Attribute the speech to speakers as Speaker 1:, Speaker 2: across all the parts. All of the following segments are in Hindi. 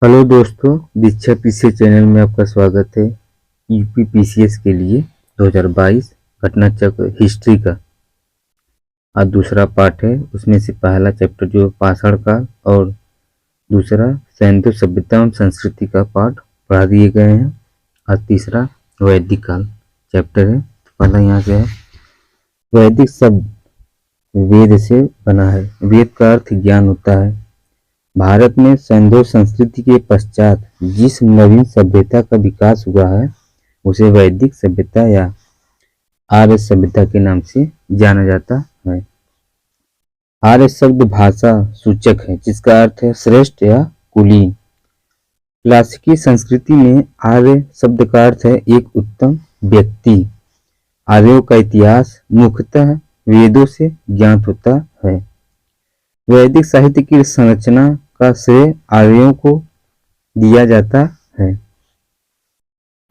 Speaker 1: हेलो दोस्तों, दीक्षा पीसीएस चैनल में आपका स्वागत है। यूपी पीसीएस के लिए 2022 घटना चक्र हिस्ट्री का आज दूसरा पार्ट है। उसमें से पहला चैप्टर जो पाषाण काल और दूसरा सैन्य सभ्यता एवं संस्कृति का पार्ट पढ़ा दिए गए हैं। आज तीसरा वैदिक काल चैप्टर है। तो पहला यहाँ से है, वैदिक शब्द वेद से बना है। वेद का अर्थ ज्ञान होता है। भारत में सैन्य संस्कृति के पश्चात जिस नवीन सभ्यता का विकास हुआ है उसे वैदिक सभ्यता या आर्य सभ्यता के नाम से जाना जाता है। आर्य शब्द भाषा सूचक है जिसका अर्थ है श्रेष्ठ या कुलीन। क्लासिकी संस्कृति में आर्य शब्द का अर्थ है एक उत्तम व्यक्ति। आर्यों का इतिहास मुख्यतः वेदों से ज्ञात होता है। वैदिक साहित्य की संरचना का श्रेय आर्यों को दिया जाता है।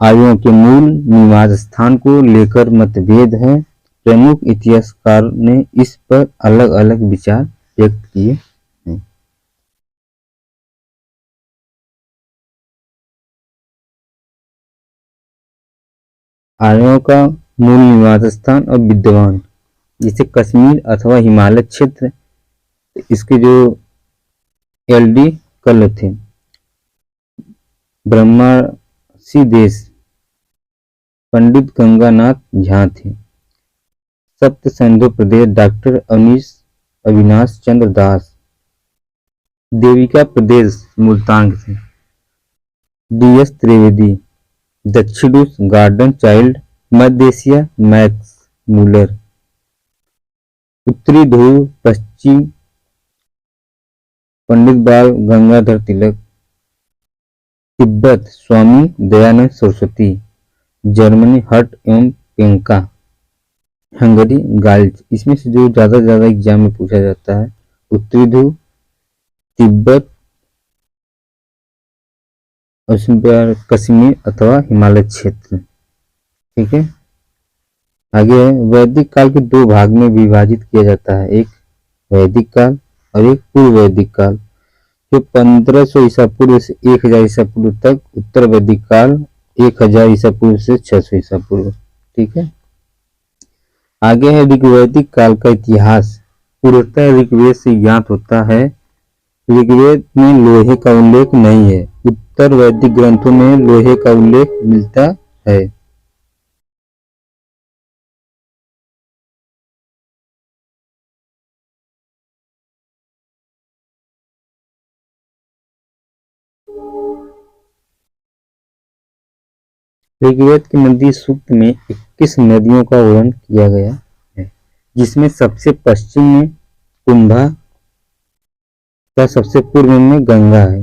Speaker 1: आर्यों के मूल निवास स्थान को लेकर मतभेद है। प्रमुख इतिहासकारों ने इस पर अलग अलग विचार व्यक्त किए हैं। आर्यों का मूल निवास स्थान और विद्वान जैसे कश्मीर अथवा हिमालय क्षेत्र, इसके जो एलडी कल थे। ब्रह्मर्षि देश पंडित गंगानाथ झा थे। सप्त सिंधु प्रदेश डॉक्टर अविनाश चंद्र दास। देविका प्रदेश मुल्तान थे डीएस त्रिवेदी। दक्षिण गार्डन चाइल्ड मध्य एशिया मैक्स मूलर। उत्तरी ध्रुव पश्चिम पंडित बाल गंगाधर तिलक। तिब्बत स्वामी दयानंद सरस्वती। जर्मनी हट एवं पेंका। हंगरी गाल्च। इसमें से जो ज्यादा एग्जाम में पूछा जाता है उत्तरी ध्रुव, तिब्बत और कश्मीर अथवा हिमालय क्षेत्र। ठीक है। आगे वैदिक काल के दो भाग में विभाजित किया जाता है, एक वैदिक काल और एक पूर्व वैदिक काल। जो 1500 ईसा पूर्व से 1000 ईसा पूर्व तक उत्तर वैदिक काल, 1000 ईसा पूर्व से 600 ईसा पूर्व। ठीक है। आगे है ऋग्वैदिक काल का इतिहास। पूर्वतः ऋग्वेद से ज्ञात होता है। ऋग्वेद में लोहे का उल्लेख नहीं है। उत्तर वैदिक ग्रंथों में लोहे का उल्लेख मिलता है। ऋग्वेद की नदी सूक्त में 21 नदियों का वर्णन किया गया है, जिसमें सबसे पश्चिम में कुंभा तथा सबसे पूर्व में गंगा है।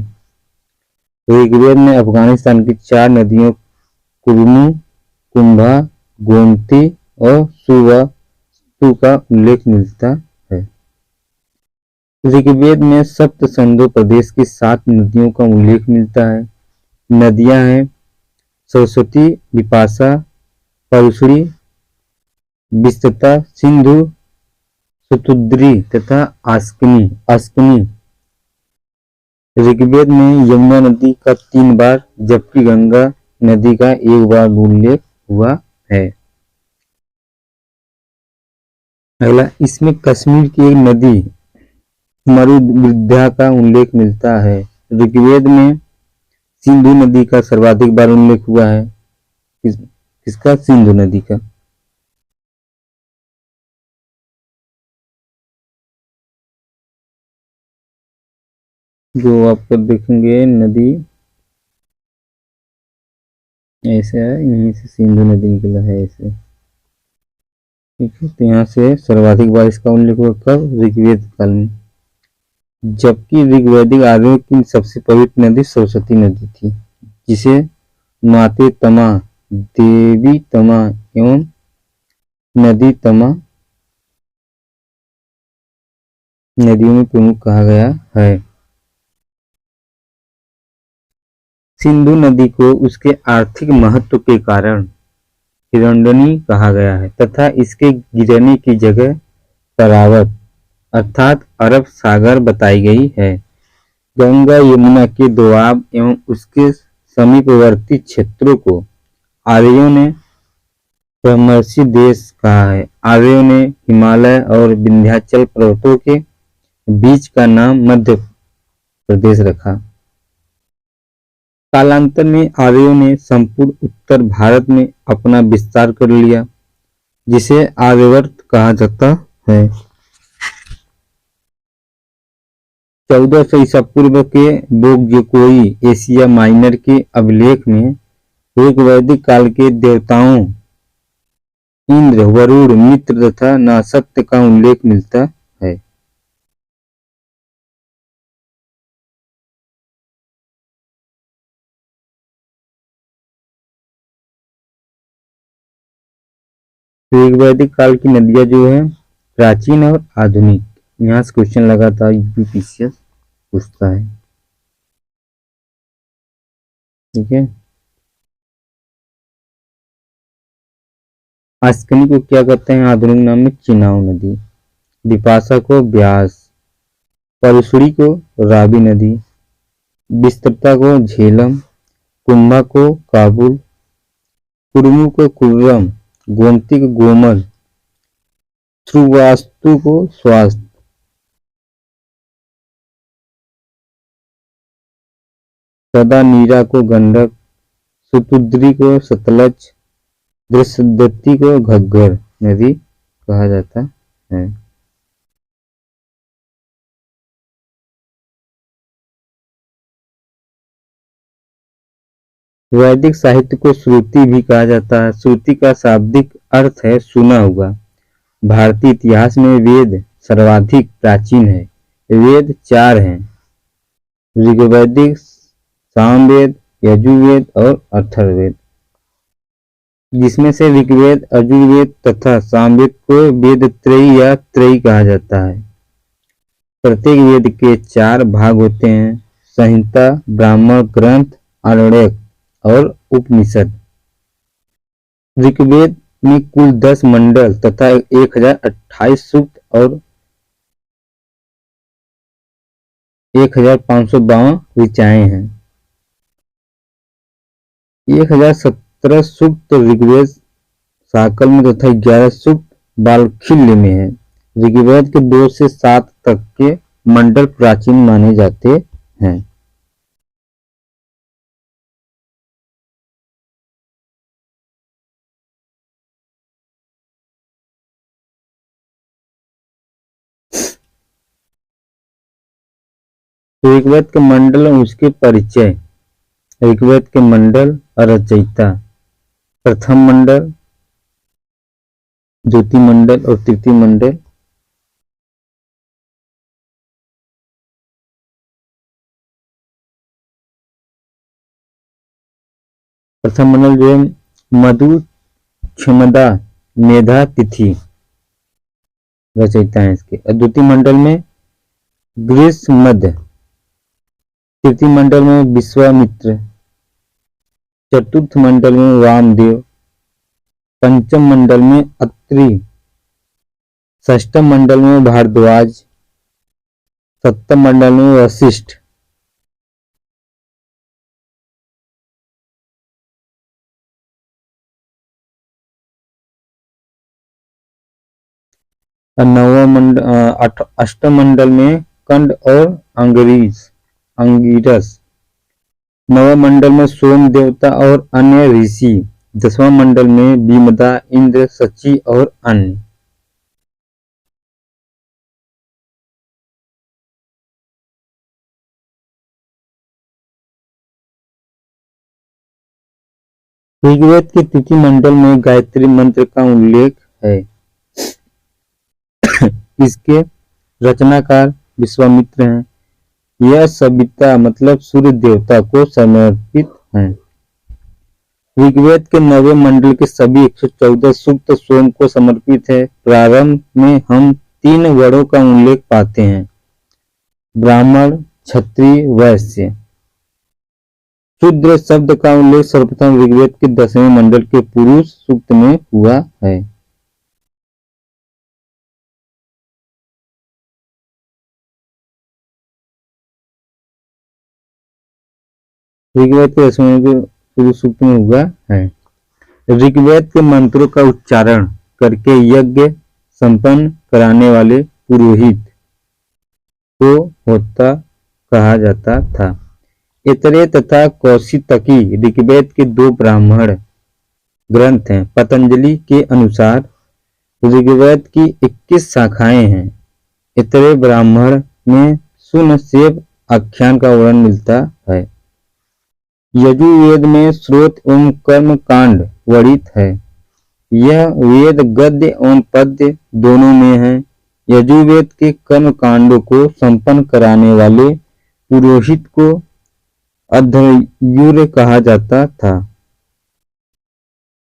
Speaker 1: ऋग्वेद में अफगानिस्तान की 4 नदियों कुर्मू, कुंभा, गोमती और सुवस्तु का उल्लेख मिलता है। ऋग्वेद में सप्त सिंधु प्रदेश की 7 नदियों का उल्लेख मिलता है। नदियां हैं सरस्वती, विपाशा, परुष्णी, विस्तृता, सिंधु, शतुद्री तथा अस्किनी। ऋग्वेद में यमुना नदी का 3 बार जबकि गंगा नदी का 1 बार उल्लेख हुआ है। अगला, इसमें कश्मीर की एक नदी मरुविद्या का उल्लेख मिलता है। ऋग्वेद में सिंधु नदी का सर्वाधिक बार उल्लेख हुआ है। किसका? सिंधु नदी का। जो आपको देखेंगे नदी ऐसे है, यहीं से सिंधु नदी निकला है ऐसे। ठीक है। तो यहाँ से सर्वाधिक बार इसका उल्लेख हुआ कब? ऋग्वेद काल में। जबकि ऋग्वैदिक आर्यों की सबसे पवित्र नदी सरस्वती नदी थी, जिसे माते तमा, देवी तमा एवं नदी तमा नदियों में प्रमुख कहा गया है। सिंधु नदी को उसके आर्थिक महत्व के कारण हिरण्यनी कहा गया है तथा इसके गिरने की जगह तरावत अर्थात अरब सागर बताई गई है। गंगा यमुना के दोआब एवं उसके समीपवर्ती क्षेत्रों को आर्यों ने ब्रह्मर्षि देश कहा है। आर्यों ने हिमालय और विंध्याचल पर्वतों के बीच का नाम मध्य प्रदेश रखा। कालांतर में आर्यों ने संपूर्ण उत्तर भारत में अपना विस्तार कर लिया, जिसे आर्यावर्त कहा जाता है। 1400 ईसा पूर्व के बोगजोकोई एशिया माइनर के अभिलेख में ऋग वैदिक काल के देवताओं इंद्र, वरुण, मित्र तथा नासत्य का उल्लेख मिलता है। ऋग वैदिक काल की नदियां जो है प्राचीन और आधुनिक, यहाँ से क्वेश्चन लगातार यूपीपीसीएस पूछता है। ठीक है। अस्कनी को क्या कहते हैं आधुनिक नाम में? चिनाव नदी। बिपाशा को ब्यास, परशुड़ी को रावी नदी, विस्तृता को झेलम, कुंभा को काबुल, कुर्मू को कुर्रम, गोमती को गोमल, श्रुवास्तु को स्वास्थ्य, सदा नीरा को गंडक, सुतुद्री को सतलज, दृश्यदत्ती को घग्गर नदी कहा जाता है। वैदिक साहित्य को श्रुति भी कहा जाता है। श्रुति का शाब्दिक अर्थ है सुना हुआ। भारतीय इतिहास में वेद सर्वाधिक प्राचीन है। वेद 4 हैं: ऋग्वेद, सामवेद, यजुर्वेद और अथर्ववेद, जिसमें से ऋग्वेद, यजुर्वेद तथा सामवेद को वेद त्रयी या त्रयी कहा जाता है। प्रत्येक वेद के 4 भाग होते हैं: संहिता, ब्राह्मण ग्रंथ, आरण्यक और उपनिषद। ऋग्वेद में कुल 10 मंडल तथा 1028 सूक्त और 1552 ऋचाएं हैं। 1017 सूक्त ऋग्वेद शाकल में तथा 11 सूक्त बालखिल्य में है। ऋग्वेद के 2 से 7 तक के मंडल प्राचीन माने जाते हैं। ऋग्वेद के मंडल और उसके परिचय। ऋग्वेद के मंडल और रचयिता। प्रथम मंडल, द्वितीय मंडल और तृतीय मंडल। प्रथम मंडल जो है मधु, क्षमदा, मेधा, तिथि रचयिता है इसके। द्वितीय मंडल में ग्रीष्मद, तृतीय मंडल में विश्वामित्र, चतुर्थ मंडल में वामदेव, पंचम मंडल में अत्रि, षष्ठम मंडल में भारद्वाज, सप्तम मंडल में वशिष्ठ, नवम मंडल, अष्टम मंडल में कंड और अंगिरस, नवम मंडल में सोम देवता और अन्य ऋषि, 10वां मंडल में विमदा, इंद्र, शची और अन्य। ऋग्वेद के तृतीय मंडल में गायत्री मंत्र का उल्लेख है। इसके रचनाकार विश्वामित्र हैं। यह सविता मतलब सूर्य देवता को समर्पित है। ऋग्वेद के 9वें मंडल के सभी 114 सूक्त सोम को समर्पित है। प्रारंभ में हम 3 वर्णों का उल्लेख पाते हैं: ब्राह्मण, क्षत्रिय, वैश्य। शूद्र शब्द का उल्लेख सर्वप्रथम ऋग्वेद के 10वें मंडल के पुरुष सूक्त में हुआ है। ऋग्वेद के 10वें सूक्त में हुआ है। ऋग्वेद के मंत्रों का उच्चारण करके यज्ञ संपन्न कराने वाले पुरोहित को होता कहा जाता था। ऐतरेय तथा कौशितकी ऋग्वेद के 2 ब्राह्मण ग्रंथ हैं। पतंजलि के अनुसार ऋग्वेद की 21 शाखाएं हैं। ऐतरेय ब्राह्मण में सुनसेव आख्यान का वर्णन मिलता है। यजुर्वेद में श्रोत एवं कर्म कांड वर्णित है। यह वेद गद्य एवं पद्य दोनों में है। यजुर्वेद के कर्म कांडों को संपन्न कराने वाले पुरोहित को अध्वर्यु कहा जाता था।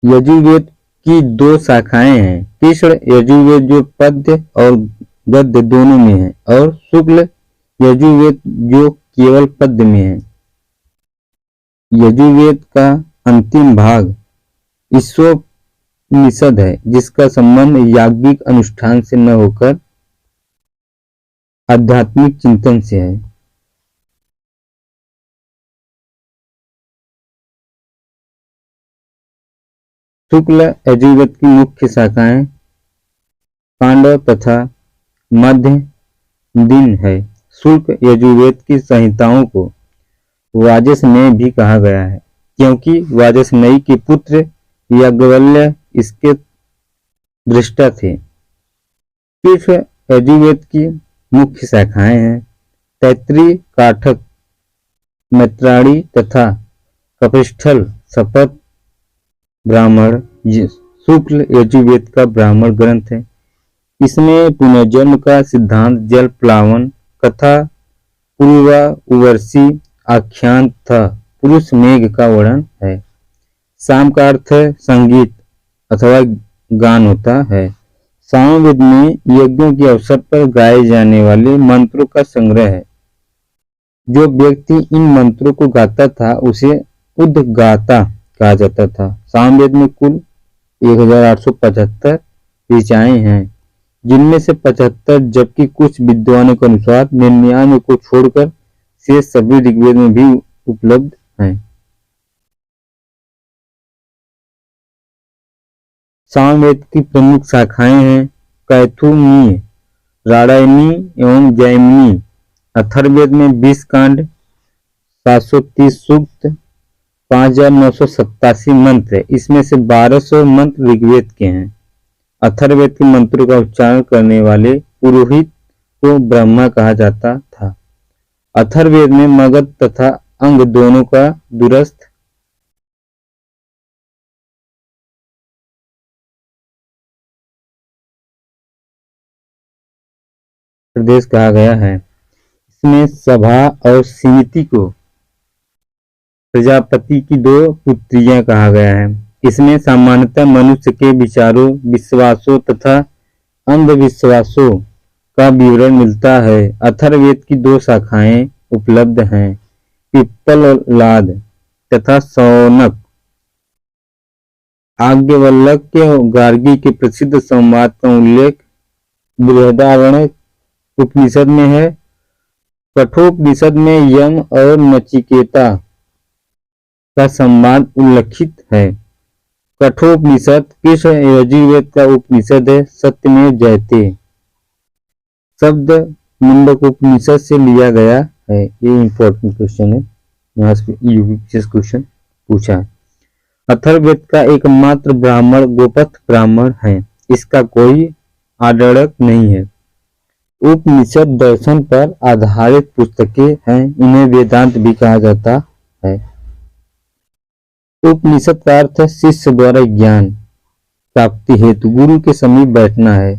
Speaker 1: यजुर्वेद की 2 शाखाएं हैं। कृष्ण यजुर्वेद जो पद्य और गद्य दोनों में है, और शुक्ल यजुर्वेद जो केवल पद्य में है। यजुर्वेद का अंतिम भाग ईशोपनिषद है, जिसका संबंध याज्ञिक अनुष्ठान से न होकर आध्यात्मिक चिंतन से है। शुक्ल यजुर्वेद की मुख्य शाखाएं पांडव तथा मध्य दिन है। शुक्ल यजुर्वेद की संहिताओं को वाजसनेय भी कहा गया है, क्योंकि वाजसनेयी के पुत्र याज्ञवल्क्य इसके दृष्टा थे। तीर्थ यजुर्वेद की मुख्य शाखाएं हैं। तैत्तिरीय, काठक, मैत्रायणी तथा कपिस्थल शपथ ब्राह्मण शुक्ल यजुर्वेद का ब्राह्मण ग्रंथ है। इसमें पुनर्जन्म का सिद्धांत, जल प्लावन, कथा, पूर्वावर्षी आख्यान तथा पुरुष मेघ का वर्णन है। साम का अर्थ संगीत अथवा गान होता है। सामवेद में यज्ञों के अवसर पर गाए जाने वाले मंत्रों का संग्रह है। जो व्यक्ति इन मंत्रों को गाता था उसे उद्गाता कहा जाता था। सामवेद में कुल 1875 ऋचाएं हैं, जिनमें से 75, जबकि कुछ विद्वानों के अनुसार 99 को छोड़कर शेष सभी ऋग्वेद में भी उपलब्ध हैं। सामवेद की प्रमुख शाखाएं हैं कैथुमीय, राडायनी एवं जैमिनी। अथर्ववेद में 20 कांड, 730 सूक्त, 5987 मंत्र, इसमें से 1200 मंत्र ऋग्वेद के हैं। अथर्ववेद के मंत्रों का उच्चारण करने वाले पुरोहित को ब्रह्मा कहा जाता था। अथर्ववेद में मगध तथा अंग दोनों का दूरस्थ प्रदेश कहा गया है। इसमें सभा और समिति को प्रजापति की 2 पुत्रियां कहा गया है। इसमें सामान्यतः मनुष्य के विचारों, विश्वासों तथा अंधविश्वासों का विवरण मिलता है। अथर्ववेद की 2 शाखाएं उपलब्ध हैं, पिप्पलाद तथा शौनक। याज्ञवल्क्य गार्गी के प्रसिद्ध संवाद का उल्लेख बृहदारण्यक उपनिषद में है। कठोपनिषद में यम और नचिकेता का संवाद उल्लिखित है। कठोपनिषद कृष्ण यजुर्वेद का उपनिषद है। सत्यमेव जयते शब्द मुंडकोपनिषद से लिया गया है। ये इंपॉर्टेंट क्वेश्चन है, यहाँ से यूपीएससी क्वेश्चन पूछा है। अथर्ववेद का एकमात्र ब्राह्मण गोपथ ब्राह्मण है। इसका कोई आडड़क नहीं है। उपनिषद दर्शन पर आधारित पुस्तकें हैं। इन्हें वेदांत भी कहा जाता है। उपनिषद का अर्थ शिष्य द्वारा ज्ञान प्राप्ति हेतु गुरु के समीप बैठना है।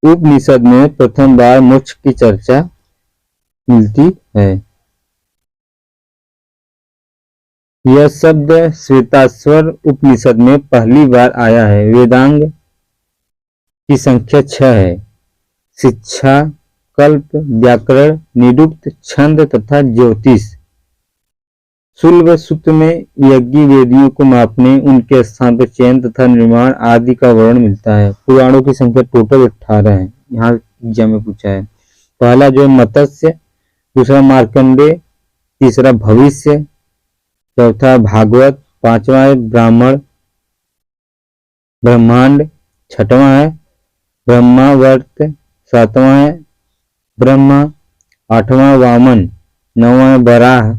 Speaker 1: उपनिषद में प्रथम बार मोक्ष की चर्चा मिलती है। यह शब्द श्वेताश्वर उपनिषद में पहली बार आया है। वेदांग की संख्या 6 है। शिक्षा, कल्प, व्याकरण, निरुक्त, छंद तथा ज्योतिष। शुल्ब सूत्र में यज्ञ वेदियों को मापने, उनके स्थान पर चयन तथा निर्माण आदि का वर्णन मिलता है। पुराणों की संख्या टोटल 18 है। यहाँ एग्जाम में पूछा है। पहला जो है मत्स्य, दूसरा मार्कंडेय, तीसरा भविष्य, चौथा भागवत, पांचवा है ब्रह्मांड, छठवां है ब्रह्मावर्त, सातवां है ब्रह्मा, आठवां वामन, नौवां है वराह,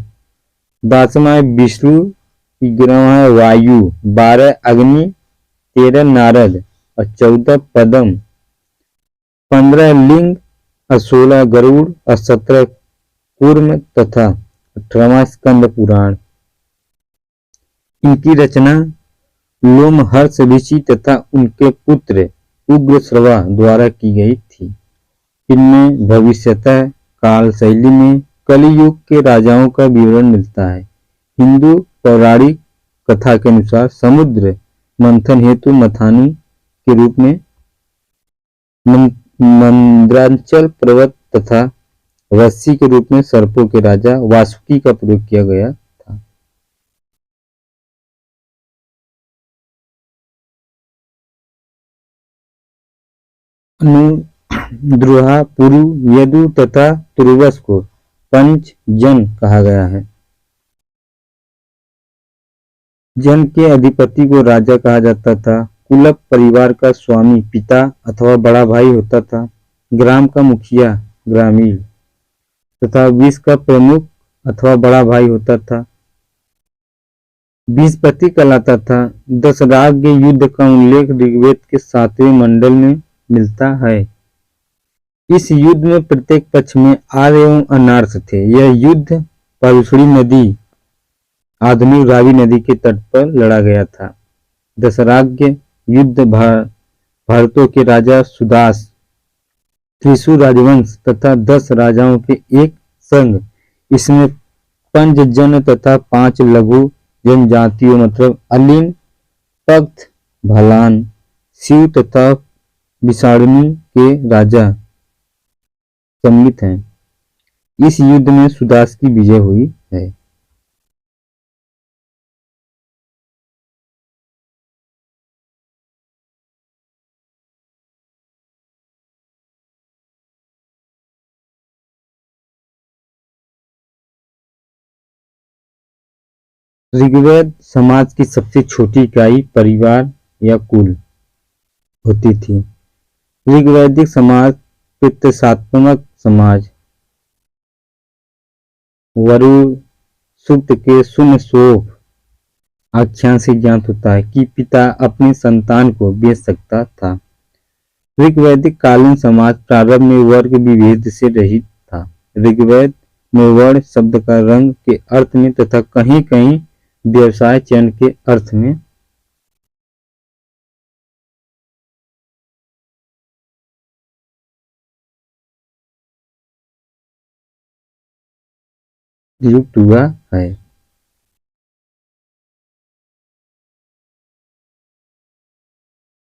Speaker 1: 10वां है विष्णु, 11वां है वायु, 12 अग्नि, 13 नारद और 14 पद्म, 15 लिंग और 16 गरुड़ और 17 कूर्म तथा 18वां स्कंद पुराण। इनकी रचना लोमहर्ष ऋषि तथा उनके पुत्र उग्रश्रवा द्वारा की गई थी। इनमें भविष्यतः काल शैली में कलियुग के राजाओं का विवरण मिलता है। हिंदू पौराणिक कथा के अनुसार समुद्र मंथन हेतु मथानी के रूप में मंद्रांचल पर्वत तथा रस्सी के रूप में सर्पों के राजा वासुकी का प्रयोग किया गया था। द्रोहा, पुरु, यदु तथा तुर्वस को पंच जन कहा गया है। जन के अधिपति को राजा कहा जाता था। कुलप परिवार का स्वामी पिता अथवा बड़ा भाई होता था। ग्राम का मुखिया ग्रामीण तथा विष का प्रमुख अथवा बड़ा भाई होता था। बीजपति कहलाता था। दशराग युद्ध का उल्लेख ऋग्वेद के 7वें मंडल में मिलता है। इस युद्ध में प्रत्येक पक्ष में आर्य एवं अनार्स थे। यह युद्ध परुषणी नदी, आधुनिक रावी नदी के तट पर लड़ा गया था। दशराग्य युद्ध भारतों के राजा सुदास, त्रिशूल राजवंश तथा 10 राजाओं के एक संघ। इसमें 5 जन तथा 5 लघु जनजातियों मतलब अलिन, पक्त, भलान, शिव तथा विषाणु के राजा सम्मिलित हैं। इस युद्ध में सुदास की विजय हुई है। ऋग्वेद समाज की सबसे छोटी इकाई परिवार या कुल होती थी। ऋग्वैदिक समाज पितृसात्मक समाज। वरुण सूक्त के शून्य शोभ आख्यान से ज्ञात होता है कि पिता अपनी संतान को बेच सकता था। ऋग्वैदिक कालीन समाज प्रारंभ में वर्ग विभेद से रहित था। ऋग्वेद में वर्ण शब्द का रंग के अर्थ में तथा कहीं कहीं व्यवसाय चयन के अर्थ में युक्त हुआ है।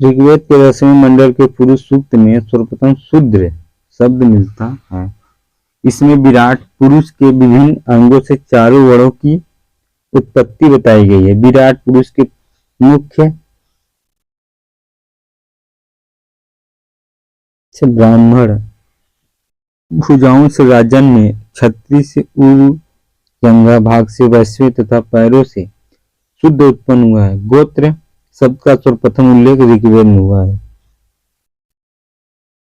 Speaker 1: ऋग्वेद के 10वें मंडल के पुरुष सूक्त में सर्वप्रथम शूद्र शब्द मिलता है। इसमें विराट पुरुष के विभिन्न अंगों से चारों वर्णों की उत्पत्ति बताई गई है। विराट पुरुष के मुख्य ब्राह्मण, भुजाओं से राजन्य, छत्री से उरु, जंघा भाग से वैश्य तथा पैरों से शुद्ध उत्पन्न हुआ है। गोत्र शब्द का सर्वप्रथम उल्लेख ऋग्वेद में हुआ है।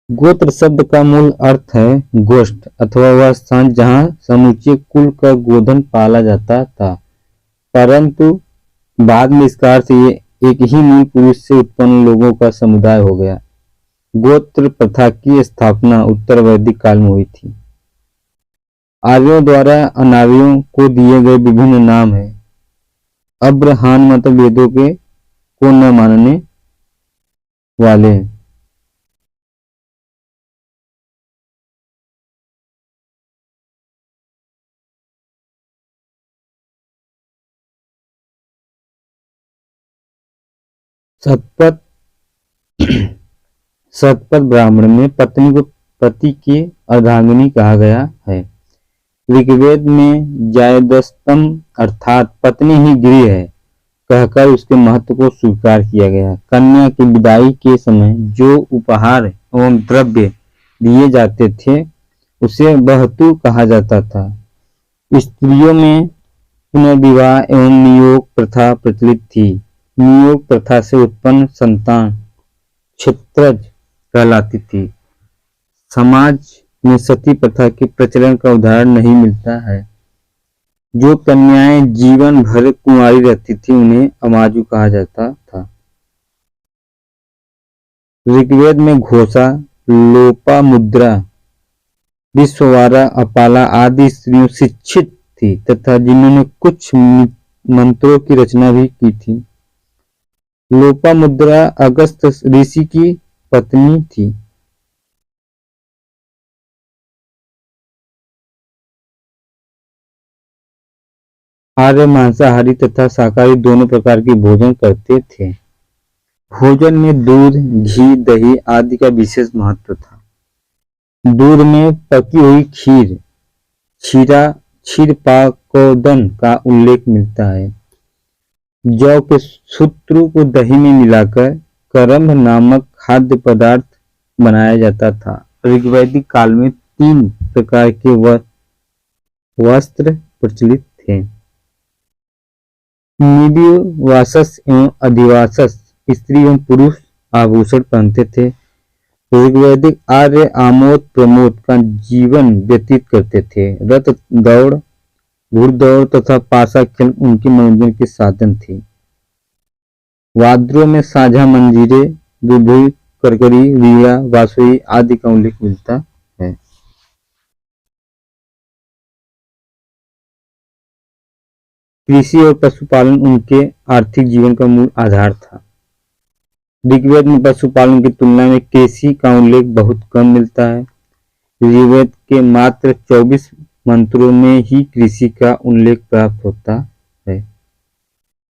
Speaker 1: गोत्र शब्द का मूल अर्थ है गोष्ठ अथवा वह स्थान जहां समूचे कुल का गोधन पाला जाता था, परंतु बाद में इसका अर्थ एक ही मूल पुरुष से उत्पन्न लोगों का समुदाय हो गया। गोत्र प्रथा की स्थापना उत्तर वैदिक काल में हुई थी। आर्यों द्वारा अनार्यों को दिए गए विभिन्न नाम हैं। अब्रहान मतलब वेदों के को न मानने वाले। सतपथ सतपथ ब्राह्मण में पत्नी को पति की अर्धांगिनी कहा गया है। ऋग्वेद में जायदस्तम अर्थात पत्नी ही गृह है कहकर उसके महत्व को स्वीकार किया गया। कन्या की विदाई के समय जो उपहार एवं द्रव्य दिए जाते थे उसे बहतु कहा जाता था। स्त्रियों में पुनर्विवाह एवं नियोग प्रथा प्रचलित थी। नियोग प्रथा से उत्पन्न संतान क्षत्रज कहलाती थी। समाज में सती प्रथा के प्रचलन का उदाहरण नहीं मिलता है। जो कन्याएं जीवन भर कुंवारी रहती थी उन्हें अमाजु कहा जाता था। ऋग्वेद में घोषा, लोपामुद्रा, विश्ववारा, अपाला आदि स्त्रियों शिक्षित थी तथा जिन्होंने कुछ मंत्रों की रचना भी की थी। लोपामुद्रा अगस्त्य ऋषि की पत्नी थी। आर्य मांसाहारी तथा शाकाहारी दोनों प्रकार के भोजन करते थे। भोजन में दूध, घी, दही आदि का विशेष महत्व था। दूध में पकी हुई खीर, क्षीरपाकोदन का उल्लेख मिलता है। जौ के सूत्र को दही में मिलाकर करम्भ नामक खाद्य पदार्थ बनाया जाता था। ऋग्वैदिक काल में 3 प्रकार के वस्त्र प्रचलित थे। निविवासस एवं अधिवासस स्त्री एवं पुरुष आभूषण पहनते थे। ऋग्वैदिक आर्य आमोद प्रमोद का जीवन व्यतीत करते थे। रथ दौड़, घुड़दौड़ तथा पासा खेल उनके मनोरंजन के साधन थे। वाद्यों में साझा, मंजीरे, दुधुई, करकरी, वीणा, बांसुरी आदि का उल्लेख मिलता है। कृषि और पशुपालन उनके आर्थिक जीवन का मूल आधार था। ऋग्वेद में पशुपालन की तुलना में कृषि का उल्लेख बहुत कम मिलता है। ऋग्वेद के मात्र 24 मंत्रों में ही कृषि का उल्लेख प्राप्त होता है।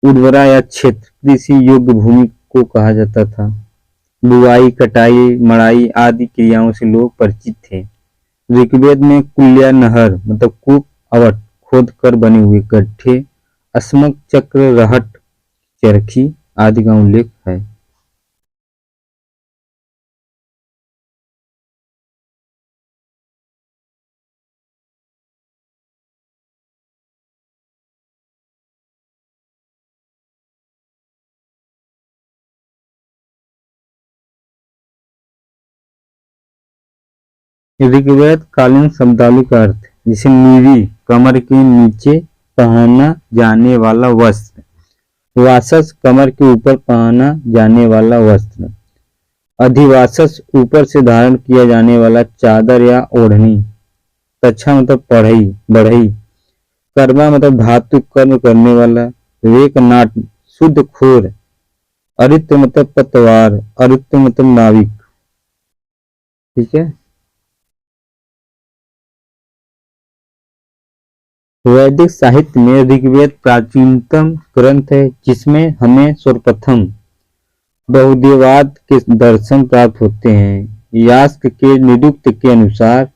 Speaker 1: उर्वरा या क्षेत्र कृषि योग्य भूमि को कहा जाता था। बुआई, कटाई, मड़ाई आदि क्रियाओं से लोग परिचित थे। ऋग्वेद में कुल्या नहर मतलब कूप, अवट खोद कर बने हुए गड्ढे, अस्मक चक्र, रहट, चरखी आदि का उल्लेख है। ऋग्वेद कालीन शब्दावली का अर्थ, जिसे नीवी कमर के नीचे पहना जाने वाला वस्त्र, वासस कमर के ऊपर पहना जाने वाला वस्त्र, अधिवासस ऊपर से धारण किया जाने वाला चादर या ओढ़नी, तच्छा मतलब बढ़ई, कर्मा मतलब धातु कर्म करने वाला, वेकनाट शुद्ध खोर, अरित्र मतलब पतवार, अरित्र मतलब नाविक। ठीक है। वैदिक साहित्य में ऋग्वेद प्राचीनतम ग्रंथ है जिसमें हमें सर्वप्रथम बहुदेववाद के दर्शन प्राप्त होते हैं। यास्क के निरुक्त के अनुसार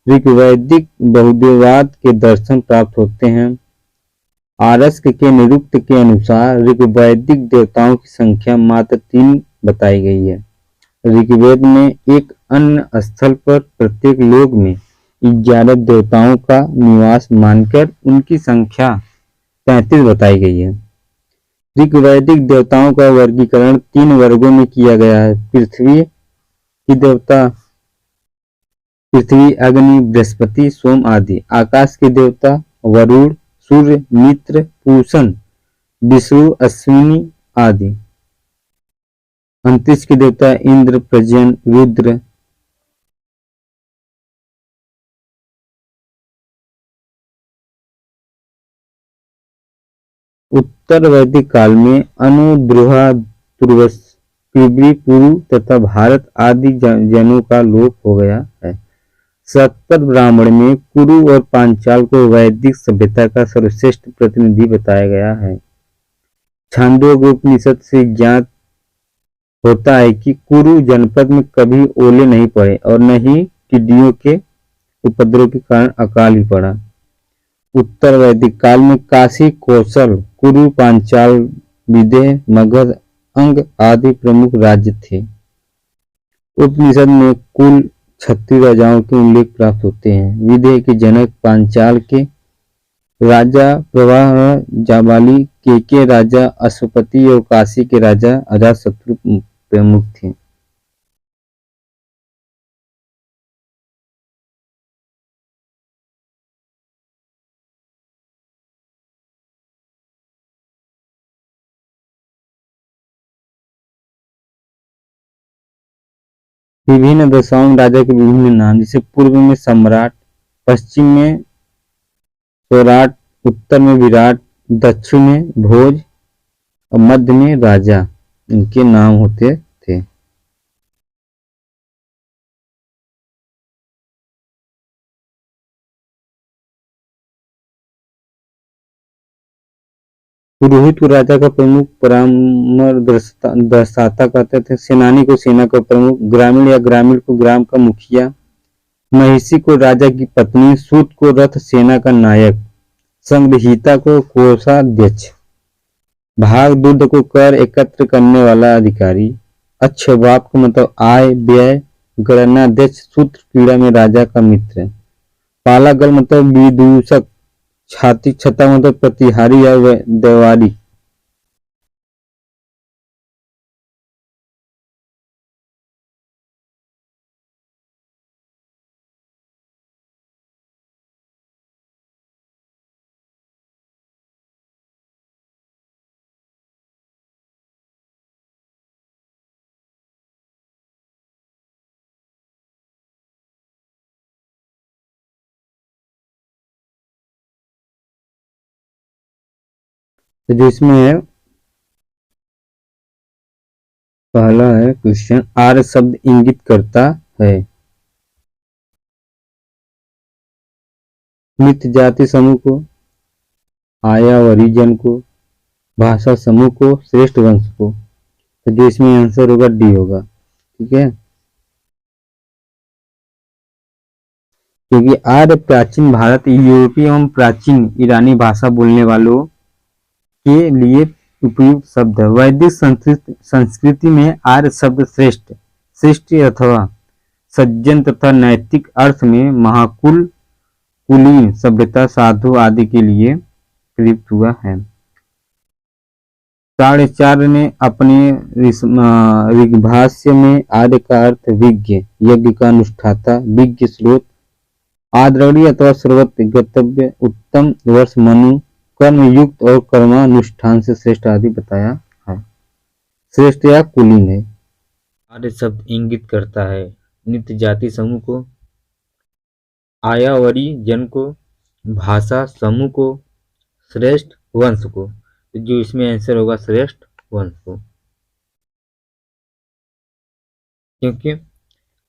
Speaker 1: ऋग्वैदिक बहुदेववाद के दर्शन प्राप्त होते हैं। आरस्क के निरुक्त के अनुसार ऋग्वैदिक देवताओं की संख्या मात्र 3 बताई गई है। ऋग्वेद में एक अन्य स्थल पर प्रत्येक लोक में 11 देवताओं का निवास मानकर उनकी संख्या 33 बताई गई है। ऋग्वैदिक देवताओं का वर्गीकरण 3 वर्गों में किया गया है। पृथ्वी की देवता पृथ्वी, अग्नि, बृहस्पति, सोम आदि। आकाश के देवता वरुण, सूर्य, मित्र, पूषण, विष्णु, अश्विनी आदि। अंतरिक्ष के देवता इंद्र, प्रजन, रुद्र। उत्तर वैदिक काल में अनु, द्रुहा, तुर्वस, कृबि, पुरु तथा भारत आदि जनों का लोप हो गया है। शतपथ ब्राह्मण में कुरु और पांचाल को वैदिक सभ्यता का सर्वश्रेष्ठ प्रतिनिधि बताया गया है। छांदोग्य उपनिषद से ज्ञात होता है कि कुरु जनपद में कभी ओले नहीं पड़े और न ही टिड्डियों के उपद्रव के कारण अकाल ही पड़ा। उत्तर वैदिक काल में काशी, कौशल, कुरु, पांचाल, विदेह, मगध, अंग आदि प्रमुख राज्य थे। उपनिषद में कुल 36 राजाओं के उल्लेख प्राप्त होते हैं। विदेह के जनक, पांचाल के राजा प्रवाह जाबाली, केके राजा अश्वपति और काशी के राजा अजातशत्रु प्रमुख थे। विभिन्न दशाओं में राजा के विभिन्न नाम, जैसे पूर्व में सम्राट, पश्चिम में स्वराट, उत्तर में विराट, दक्षिण में भोज और मध्य में राजा, इनके नाम होते थे। पुरोहित को राजा का प्रमुख, परामर्शदाता कहते थे, सेनानी को सेना का प्रमुख, ग्रामीण या ग्रामीण को ग्राम का मुखिया, महिषी को राजा की पत्नी, सूत को रथ सेना का नायक, संघहिता को कोषाध्यक्ष, भाग दूध को कर एकत्र करने वाला अधिकारी, अच्छवाप का मतलब आय व्यय गणनाध्यक्ष, सूत्र क्रीड़ा में राजा का मित्र, पालागल मतलब विदूषक, छाती छता मतलब प्रतिहारी या देवारी। तो जो इसमें है, पहला है क्वेश्चन, आर्य शब्द इंगित करता है। नित्य जाति समूह को, आयावरी जन को, भाषा समूह को, श्रेष्ठ वंश को। तो जो इसमें आंसर होगा डी होगा। ठीक है, क्योंकि आर्य प्राचीन भारत, यूरोपीय एवं प्राचीन ईरानी भाषा बोलने वालों के लिए उपयुक्त शब्द है। वैदिक संस्कृति में आर्य शब्द श्रेष्ठ, श्रेष्ठ अथवा सज्जन तथा नैतिक अर्थ में महाकुल, कुलीन, सभ्यता, साधु आदि के लिए प्रयुक्त हुआ है। चाणक्य ने अपने ऋग्भाष्य में आर्य का अर्थ विज्ञ, यज्ञ का अनुष्ठाता, विज्ञ स्रोत, आदरणीय अथवा सर्वत्र गतव्य, उत्तम, वर्ष, मनु, कर्म युक्त और कर्मानुष्ठान से श्रेष्ठ आदि बताया है। श्रेष्ठ या कुलीन है। आर्य शब्द इंगित करता है नित्य जाति समूह को, आयावरी जन को, भाषा समूह को, श्रेष्ठ वंश को। तो जो इसमें आंसर होगा श्रेष्ठ वंश को, क्योंकि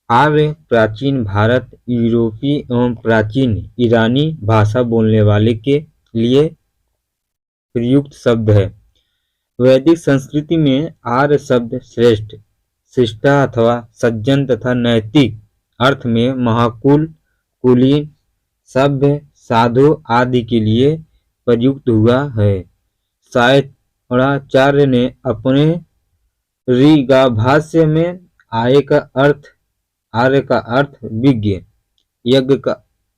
Speaker 1: आर्य प्राचीन भारत, यूरोपीय एवं प्राचीन ईरानी भाषा बोलने वाले के लिए प्रयुक्त शब्द है। वैदिक संस्कृति में आर्य शब्द श्रेष्ठ, शिष्टा अथवा सज्जन तथा नैतिक अर्थ में महाकुल, कुलीन, सभ्य, साधु आदि के लिए प्रयुक्त हुआ है। सायणाचार्य ने अपने ऋग्भाष्य में आर्य का अर्थ विज्ञ, यज्ञ का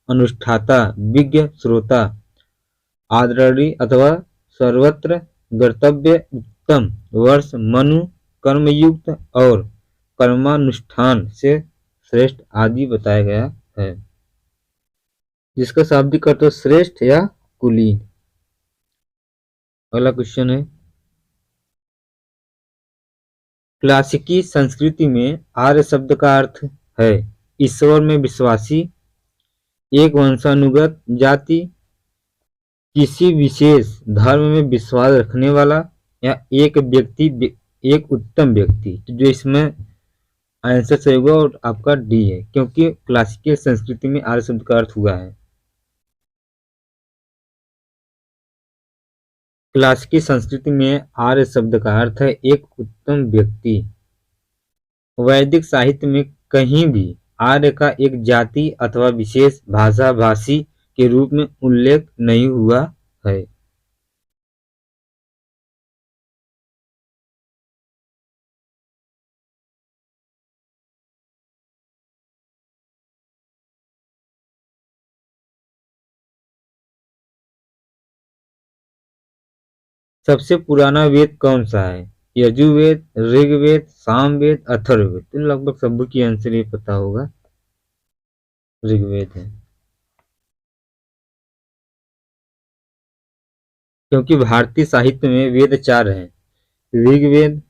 Speaker 1: अनुष्ठाता, विज्ञ श्रोता, आदरणीय अथवा सर्वत्र गतव्य, उत्तम, वर्ष, मनु, कर्मयुक्त और कर्मानुष्ठान से श्रेष्ठ आदि बताया गया है, जिसका शाब्दिक अर्थ श्रेष्ठ या कुलीन। अगला क्वेश्चन है, क्लासिकी संस्कृति में आर्य शब्द का अर्थ है ईश्वर में विश्वासी, एक वंशानुगत जाति, किसी विशेष धर्म में विश्वास रखने वाला, या एक व्यक्ति, एक उत्तम व्यक्ति। तो जो इसमें आंसर सही होगा और आपका डी है, क्योंकि क्लासिकल संस्कृति में आर्य शब्द का अर्थ हुआ है। क्लासिकी संस्कृति में आर्य शब्द का अर्थ है एक उत्तम व्यक्ति। वैदिक साहित्य में कहीं भी आर्य का एक जाति अथवा विशेष भाषा भाषी के रूप में उल्लेख नहीं हुआ है। सबसे पुराना वेद कौन सा है? यजुर्वेद, ऋग्वेद, सामवेद, अथर्ववेद। तो लगभग सबकी आंसर ये पता होगा, ऋग्वेद है। क्योंकि भारतीय साहित्य में वेद चार हैं: ऋग्वेद,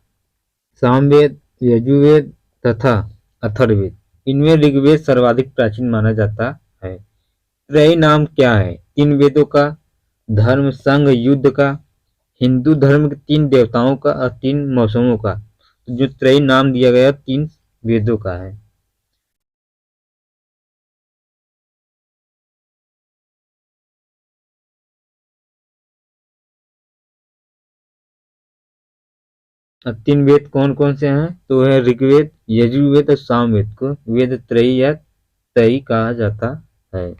Speaker 1: सामवेद, यजुर्वेद तथा अथर्ववेद। इनमें ऋग्वेद सर्वाधिक प्राचीन माना जाता है। त्रय नाम क्या है? तीन वेदों का, धर्म, संघ, युद्ध का, हिंदू धर्म के तीन देवताओं का और तीन मौसमों का। तो जो त्रय नाम दिया गया तीन वेदों का है। और तीन वेद कौन कौन से हैं? तो है ऋग्वेद, यजुर्वेद और सामवेद को वेद त्रयी या तयी कहा जाता है।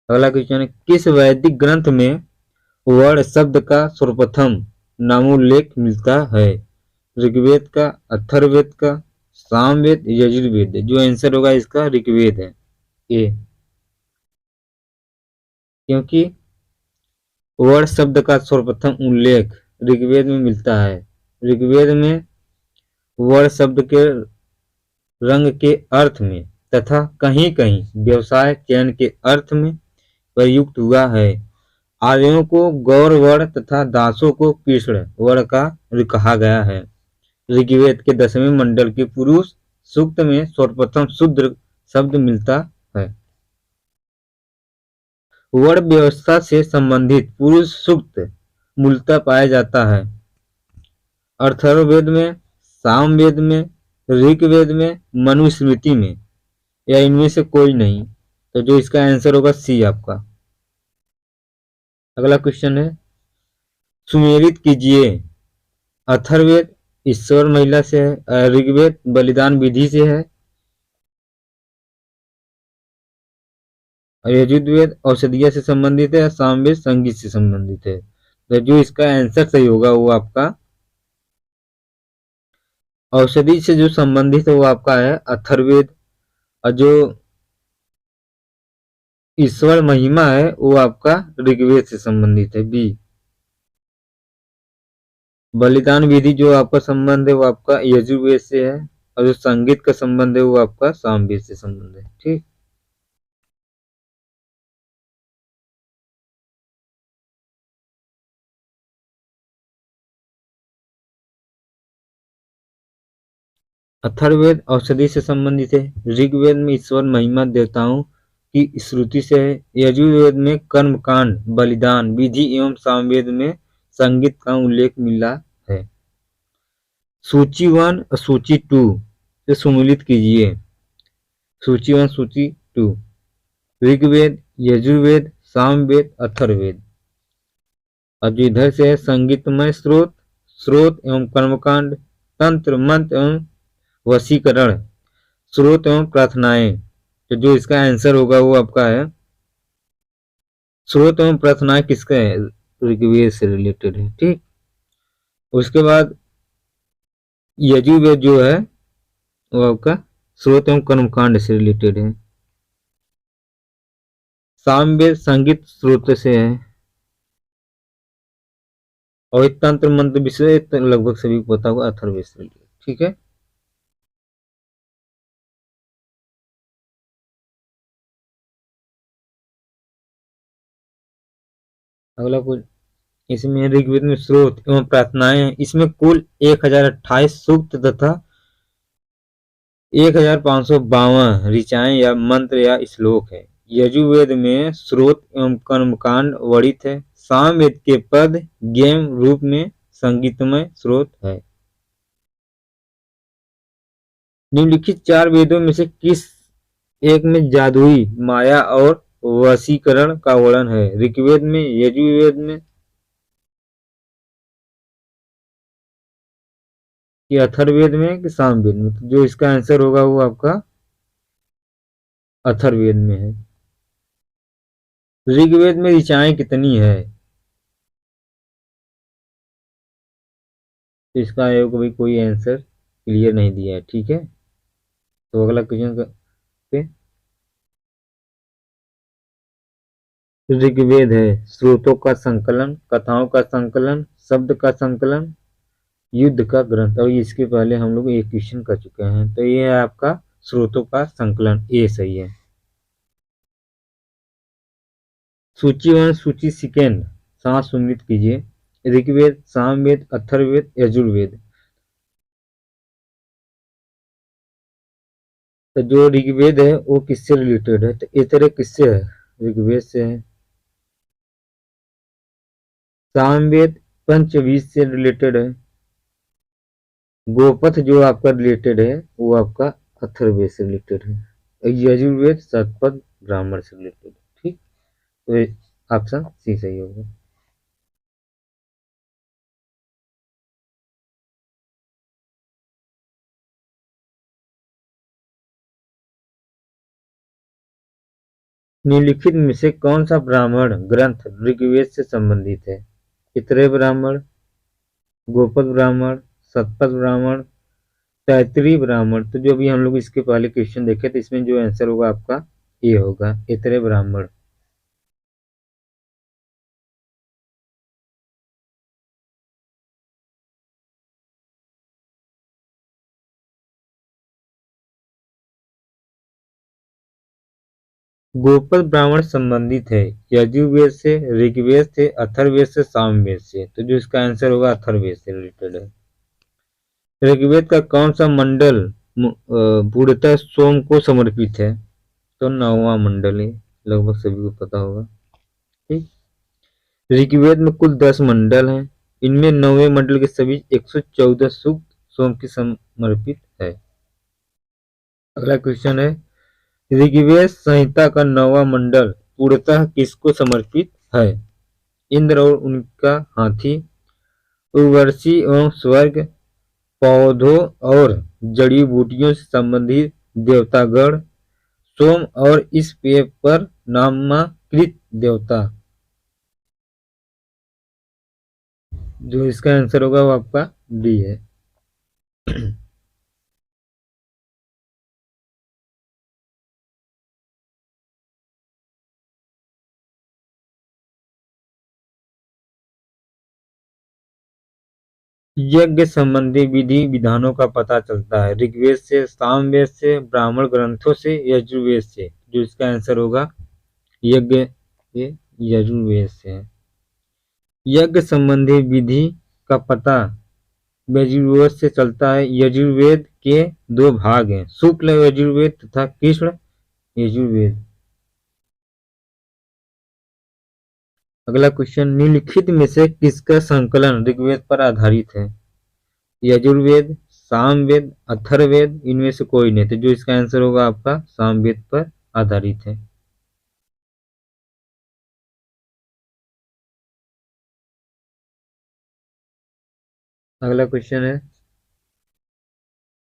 Speaker 1: अगला क्वेश्चन है, किस वैदिक ग्रंथ में वर्ण शब्द का सर्वप्रथम नामोल्लेख मिलता है? ऋग्वेद का, अथर्ववेद का, सामवेद, यजुर्वेद। जो आंसर होगा इसका ऋग्वेद है, ए। क्योंकि वर्ण शब्द का सर्वप्रथम उल्लेख ऋग्वेद में मिलता है। ऋग्वेद में वर्ण शब्द के रंग के अर्थ में तथा कहीं कहीं व्यवसाय चयन के अर्थ में प्रयुक्त हुआ है। आर्यों को गौर वर्ण तथा दासों को कृष्ण वर्ण का कहा गया है। ऋग्वेद के 10वें मंडल के पुरुष सूक्त में सर्वप्रथम शूद्र शब्द मिलता है। वर्ण व्यवस्था से संबंधित पुरुष सूक्त मूलतः पाया जाता है अथर्ववेद में, सामवेद में, ऋग्वेद में, मनुस्मृति में, या इनमें से कोई नहीं। तो जो इसका आंसर होगा सी आपका। अगला क्वेश्चन है, सुमेलित कीजिए। अथर्ववेद ईश्वर महिला से है, ऋग्वेद बलिदान विधि से है, और यजुर्वेद औषधीय से संबंधित है, सामवेद संगीत से संबंधित है। तो जो इसका आंसर सही होगा वो आपका औषधि से जो संबंधित है वो आपका है अथर्ववेद, और जो ईश्वर महिमा है वो आपका ऋग्वेद से संबंधित है, बी। बलिदान विधि जो आपका संबंध है वो आपका यजुर्वेद से है, और जो संगीत का संबंध है वो आपका सामवेद से संबंध है। ठीक। अथर्ववेद औषधि से संबंधित है, ऋग्वेद में ईश्वर महिमा देवताओं की श्रुति से है, यजुर्वेद में कर्मकांड बलिदान विधि एवं सामवेद में संगीत का उल्लेख मिला है। सूची 1 और सूची 2 से सम्मिलित कीजिए। सूची 1 सूची 2, ऋग्वेद, यजुर्वेद, सामवेद, अथर्ववेद। अब जो इधर से है संगीतमय स्रोत, स्रोत एवं कर्मकांड, तंत्र मंत्र एवं वशीकरण, स्रोत एवं प्रार्थनाएं। तो जो इसका आंसर होगा वो आपका है स्रोत एवं प्रार्थनाएं किसका है? ऋग्वेद से रिलेटेड है। ठीक। उसके बाद यजुर्वेद जो है वो आपका स्रोत एवं कर्मकांड से रिलेटेड है। सामवेद संगीत स्रोत से है, और तंत्र मंत्र विषय लगभग सभी को पता होगा, अथर्ववेद से रिलेटेड। ठीक है। अगला कुछ इसमें ऋग्वेद में स्रोत एवं प्रार्थनाएं हैं। इसमें कुल 1028 सूक्त तथा 1552 ऋचाएं या मंत्र या श्लोक है। यजुर्वेद में स्रोत एवं कर्मकांड वर्णित है। सामवेद के पद गेम रूप में संगीतमय स्रोत है। निम्नलिखित चार वेदों में से किस एक में जादुई माया और वशीकरण का वर्णन है? ऋग्वेद में, यजुर्वेद में, कि अथर्ववेद में, कि सामवेद में? तो जो इसका आंसर होगा वो आपका अथर्ववेद में है। ऋग्वेद में ऋचाएं कितनी है? तो इसका भी कोई आंसर क्लियर नहीं दिया है। ठीक है। तो अगला क्वेश्चन पे ऋग्वेद है स्रोतों का संकलन, कथाओं का संकलन, शब्द का संकलन, युद्ध का ग्रंथ। और इसके पहले हम लोग एक क्वेश्चन कर चुके हैं, तो ये है आपका स्रोतों का संकलन, ये सही है। सूची वन सूची सेकेंड, सांस सुमित कीजिए। ऋग्वेद, सामवेद, अथर्ववेद, यजुर्वेद। तो जो ऋग्वेद है वो किससे रिलेटेड है, तो इतरे किससे है, ऋग्वेद से है। सामवेद पंचवीस से रिलेटेड है। गोपथ जो आपका रिलेटेड है वो आपका अथर्ववेद से रिलेटेड है। यजुर्वेद शतपथ ब्राह्मण से रिलेटेड है। ठीक, तो ऑप्शन सी सही होगा। निम्नलिखित में से कौन सा ब्राह्मण ग्रंथ ऋग्वेद से संबंधित है? इतरे ब्राह्मण, गोपद ब्राह्मण, शतपथ ब्राह्मण, तैतरीय ब्राह्मण। तो जो भी हम लोग इसके पहले क्वेश्चन देखे थे, इसमें जो आंसर होगा आपका ये होगा, इतरे ब्राह्मण। गोपद ब्राह्मण संबंधित है यजुर्वेद से, ऋग्वेद से, अथर्ववेद से, सामवेद से। तो जो इसका आंसर होगा अथर्ववेद से रिलेटेड है। ऋग्वेद का कौन सा मंडल पूर्णतः सोम को समर्पित है? तो 9वां मंडल है, लगभग सभी को पता होगा। ठीक, ऋग्वेद में कुल 10 मंडल हैं। इनमें 9वें मंडल के सभी 114 सूक्त सोम की समर्पित है। अगला क्वेश्चन है, ऋग्वेद संहिता का 9वां मंडल पूर्णतः किसको समर्पित है? इंद्र और उनका हाथी, उर्वशी एवं स्वर्ग, पौधों और जड़ी बूटियों से संबंधित देवतागण, सोम और इस पेय पर नामांकित देवता। जो इसका आंसर होगा वो आपका डी है। यज्ञ संबंधी विधि विधानों का पता चलता है ऋग्वेद से, सामवेद से, ब्राह्मण ग्रंथों से, यजुर्वेद से। जो इसका आंसर होगा यज्ञ, ये यजुर्वेद से है। यज्ञ संबंधी विधि का पता यजुर्वेद से चलता है। यजुर्वेद के 2 भाग हैं, शुक्ल यजुर्वेद तथा कृष्ण यजुर्वेद। अगला क्वेश्चन, निम्नलिखित में से किसका संकलन ऋग्वेद पर आधारित है? यजुर्वेद, सामवेद, अथर्ववेद, इनमें से कोई नहीं। तो जो इसका आंसर होगा आपका सामवेद पर आधारित है। अगला क्वेश्चन है,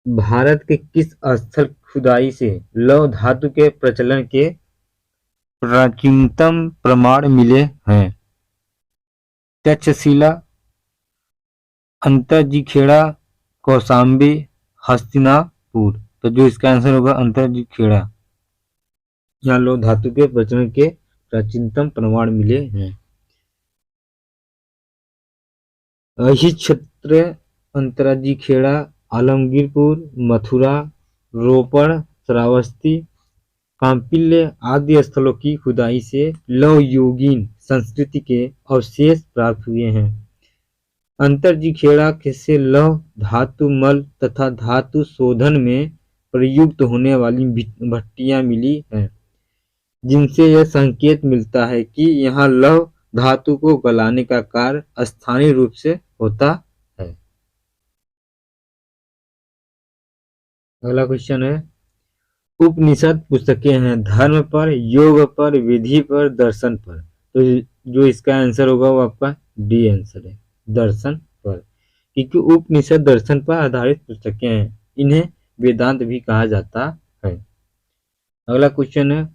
Speaker 1: भारत के किस स्थल खुदाई से लौह धातु के प्रचलन के प्राचीनतम प्रमाण मिले हैं? तक्षशिला, अंतरजीखेड़ा, कौशाम्बी, हस्तिनापुर। तो जो इसका आंसर होगा अंतरजीखेड़ा। यहाँ लौह धातु के प्रचलन के प्राचीनतम प्रमाण मिले हैं। ही क्षेत्र अंतरजीखेड़ा, आलमगीरपुर, मथुरा, रोपड़, श्रावस्ती, कांपिल्य आदि स्थलों की खुदाई से लौहयुगीन संस्कृति के अवशेष प्राप्त हुए हैं। अंतरजीखेड़ा से लौह धातु मल तथा धातु शोधन में प्रयुक्त होने वाली भट्टियां मिली हैं, जिनसे यह संकेत मिलता है कि यहाँ लौह धातु को गलाने का कार्य स्थानीय रूप से होता है। अगला क्वेश्चन है, उपनिषद पुस्तकें हैं धर्म पर, योग पर, विधि पर, दर्शन पर। तो जो इसका आंसर होगा वो आपका डी आंसर है, दर्शन पर। क्योंकि उपनिषद दर्शन पर आधारित पुस्तकें हैं, इन्हें वेदांत भी कहा जाता है। अगला क्वेश्चन है,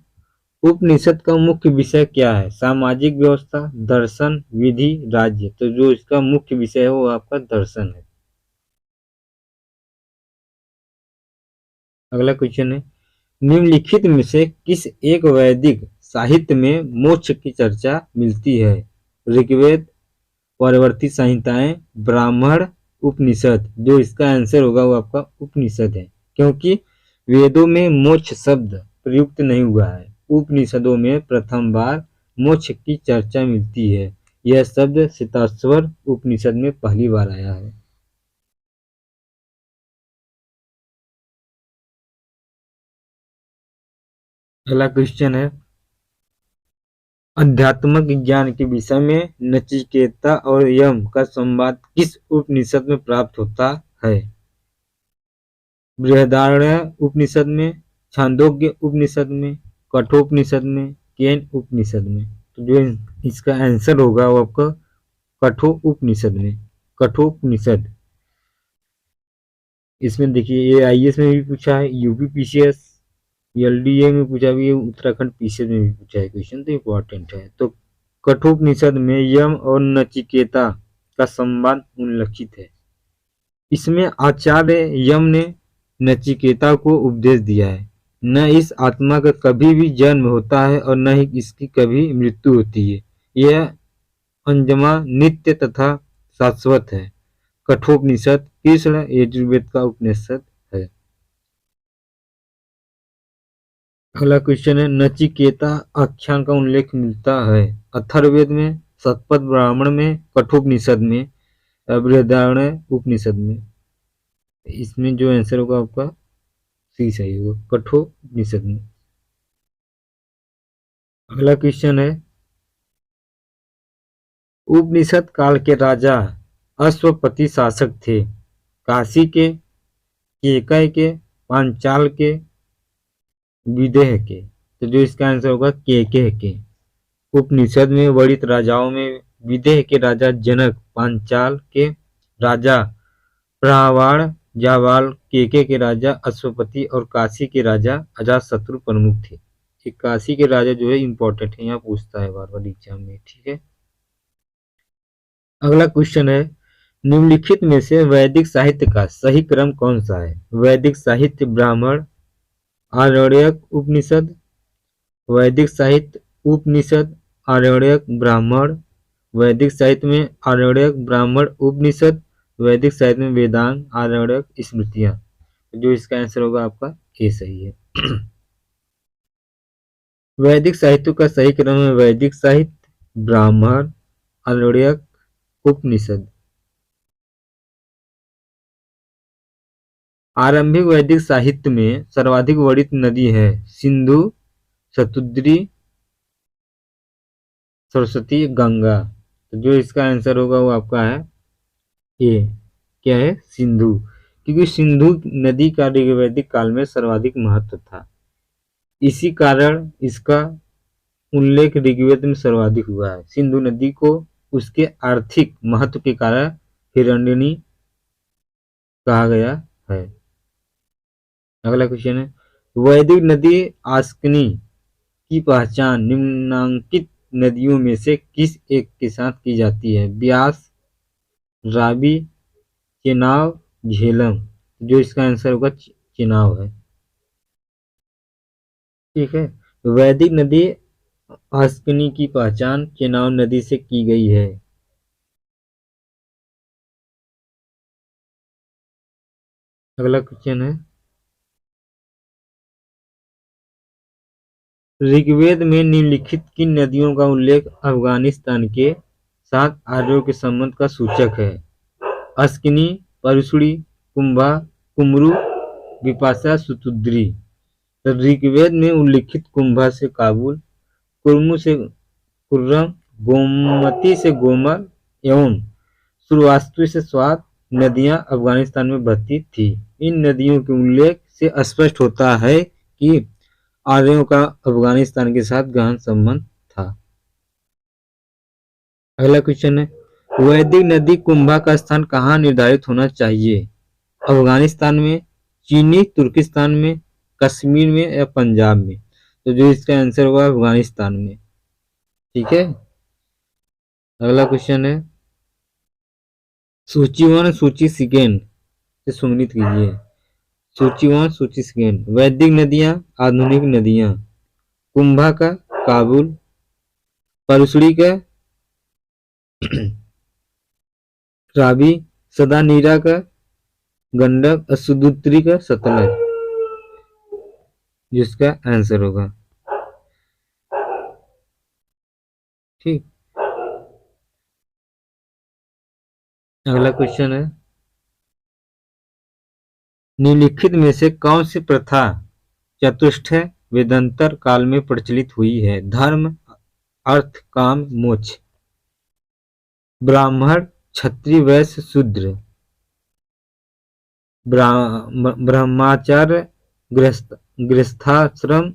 Speaker 1: उपनिषद का मुख्य विषय क्या है? सामाजिक व्यवस्था, दर्शन, विधि, राज्य। तो जो इसका मुख्य विषय है वो आपका दर्शन है। अगला क्वेश्चन है, निम्नलिखित में से किस एक वैदिक साहित्य में मोक्ष की चर्चा मिलती है? ऋग्वेद, परवर्ती संहिताएं, ब्राह्मण, उपनिषद। जो इसका आंसर होगा वो आपका उपनिषद है, क्योंकि वेदों में मोक्ष शब्द प्रयुक्त नहीं हुआ है। उपनिषदों में प्रथम बार मोक्ष की चर्चा मिलती है। यह शब्द श्वेताश्वर उपनिषद में पहली बार आया है। अगला क्वेश्चन है, अध्यात्मक ज्ञान के विषय में नचिकेता और यम का संवाद किस उपनिषद में प्राप्त होता है? बृहदारण्य उपनिषद में, छांदोग्य उपनिषद में, कठोपनिषद में, केन उपनिषद में। तो जो इसका आंसर होगा वो आपका कठोपनिषद में, कठोपनिषद। इसमें देखिए ये आईएएस में भी पूछा है, यूपी पीसीएस, एलडीए में पूछा भी है, उत्तराखंड पीसीएस में भी पूछा है क्वेश्चन, तो इम्पोर्टेंट है। तो कठोपनिषद में यम और नचिकेता का संवाद उल्लिखित है। इसमें आचार्य यम ने नचिकेता को उपदेश दिया है, न इस आत्मा का कभी भी जन्म होता है और न ही इसकी कभी मृत्यु होती है। यह अंजमा नित्य तथा शाश्वत है। कठोपनिषद कृष्ण यजुर्वेद का उपनिषद है। अगला क्वेश्चन है, नचिकेता आख्यान का उल्लेख मिलता है अथर्ववेद में, शतपथ ब्राह्मण में, कठोपनिषद में, बृहदारण्य उपनिषद में। इसमें जो आंसर होगा आपका सी सही होगा, कठोपनिषद में। अगला क्वेश्चन है, उपनिषद काल के राजा अश्वपति शासक थे? काशी के, केकय के, पांचाल के, विदेह के। तो जो इसका आंसर होगा केकय के। उपनिषद में वर्णित राजाओं में विदेह के राजा जनक, पांचाल के राजा प्रवाण, जावाल, केके के राजा अश्वपति और काशी के राजा अजातशत्रु प्रमुख थे। काशी के राजा जो है इंपॉर्टेंट है, यहाँ पूछता है बार बार एग्जाम में, ठीक है। अगला क्वेश्चन है, निम्नलिखित में से वैदिक साहित्य का सही क्रम कौन सा है? वैदिक साहित्य ब्राह्मण, आरण्यक, उपनिषद, वैदिक साहित्य उपनिषद, आरण्यक, ब्राह्मण, वैदिक साहित्य में आरण्यक, ब्राह्मण, उपनिषद, वैदिक साहित्य में वेदांग, आरण्यक, स्मृतियां। जो इसका आंसर होगा आपका ए सही है। वैदिक साहित्य का सही क्रम है वैदिक साहित्य, ब्राह्मण, आरण्यक, उपनिषद। आरंभिक वैदिक साहित्य में सर्वाधिक वर्णित नदी है सिंधु, शतुद्री, सरस्वती, गंगा। तो जो इसका आंसर होगा वो आपका है ए, क्या है? सिंधु, क्योंकि सिंधु नदी का वैदिक काल में सर्वाधिक महत्व था। इसी कारण इसका उल्लेख ऋग्वेद में सर्वाधिक हुआ है। सिंधु नदी को उसके आर्थिक महत्व के कारण हिरण्यनी कहा गया है। अगला क्वेश्चन है, वैदिक नदी आस्कनी की पहचान निम्नांकित नदियों में से किस एक के साथ की जाती है? ब्यास, रावी, चेनाब, झेलम। जो इसका आंसर होगा चेनाब है, ठीक है। वैदिक नदी आस्कनी की पहचान चेनाब नदी से की गई है। अगला क्वेश्चन है, ऋग्वेद में निम्नलिखित किन नदियों का उल्लेख अफगानिस्तान के साथ आर्यों के संबंध का सूचक है? अस्किनी, परशुड़ी, कुंभा, कुमरू, विपाशा, सुतुद्री। तो ऋग्वेद में उल्लिखित कुंभा से काबुल, कुर्मु से कुर्रम, गोमती से गोमल एवं श्रुवास्तु से स्वात नदियां अफगानिस्तान में बहती थी। इन नदियों के उल्लेख से स्पष्ट होता है कि आर्यों का अफगानिस्तान के साथ गहन संबंध था। अगला क्वेश्चन है, वैदिक नदी कुंभा का स्थान कहाँ निर्धारित होना चाहिए? अफगानिस्तान में, चीनी तुर्किस्तान में, कश्मीर में या पंजाब में? तो जो इसका आंसर होगा अफगानिस्तान में, ठीक है। अगला क्वेश्चन है, सूची 1 सूची सेकेंड से सम्मिलित कीजिए। सूची 1 सूची सेकेंड, वैदिक नदियां, आधुनिक नदियां, कुंभा का काबुल, परुशड़ी का रावी, सदानीरा का गंडक और सुदूत्री का सतलज, जिसका आंसर होगा। ठीक, अगला क्वेश्चन है, निम्नलिखित में से कौन सी प्रथा चतुष्टय वेदांतर काल में प्रचलित हुई है? धर्म, अर्थ, काम, मोक्ष। ब्राह्मण, क्षत्रिय, वैश्य, शूद्र। ब्रह्मचार्य, गृहस्थाश्रम,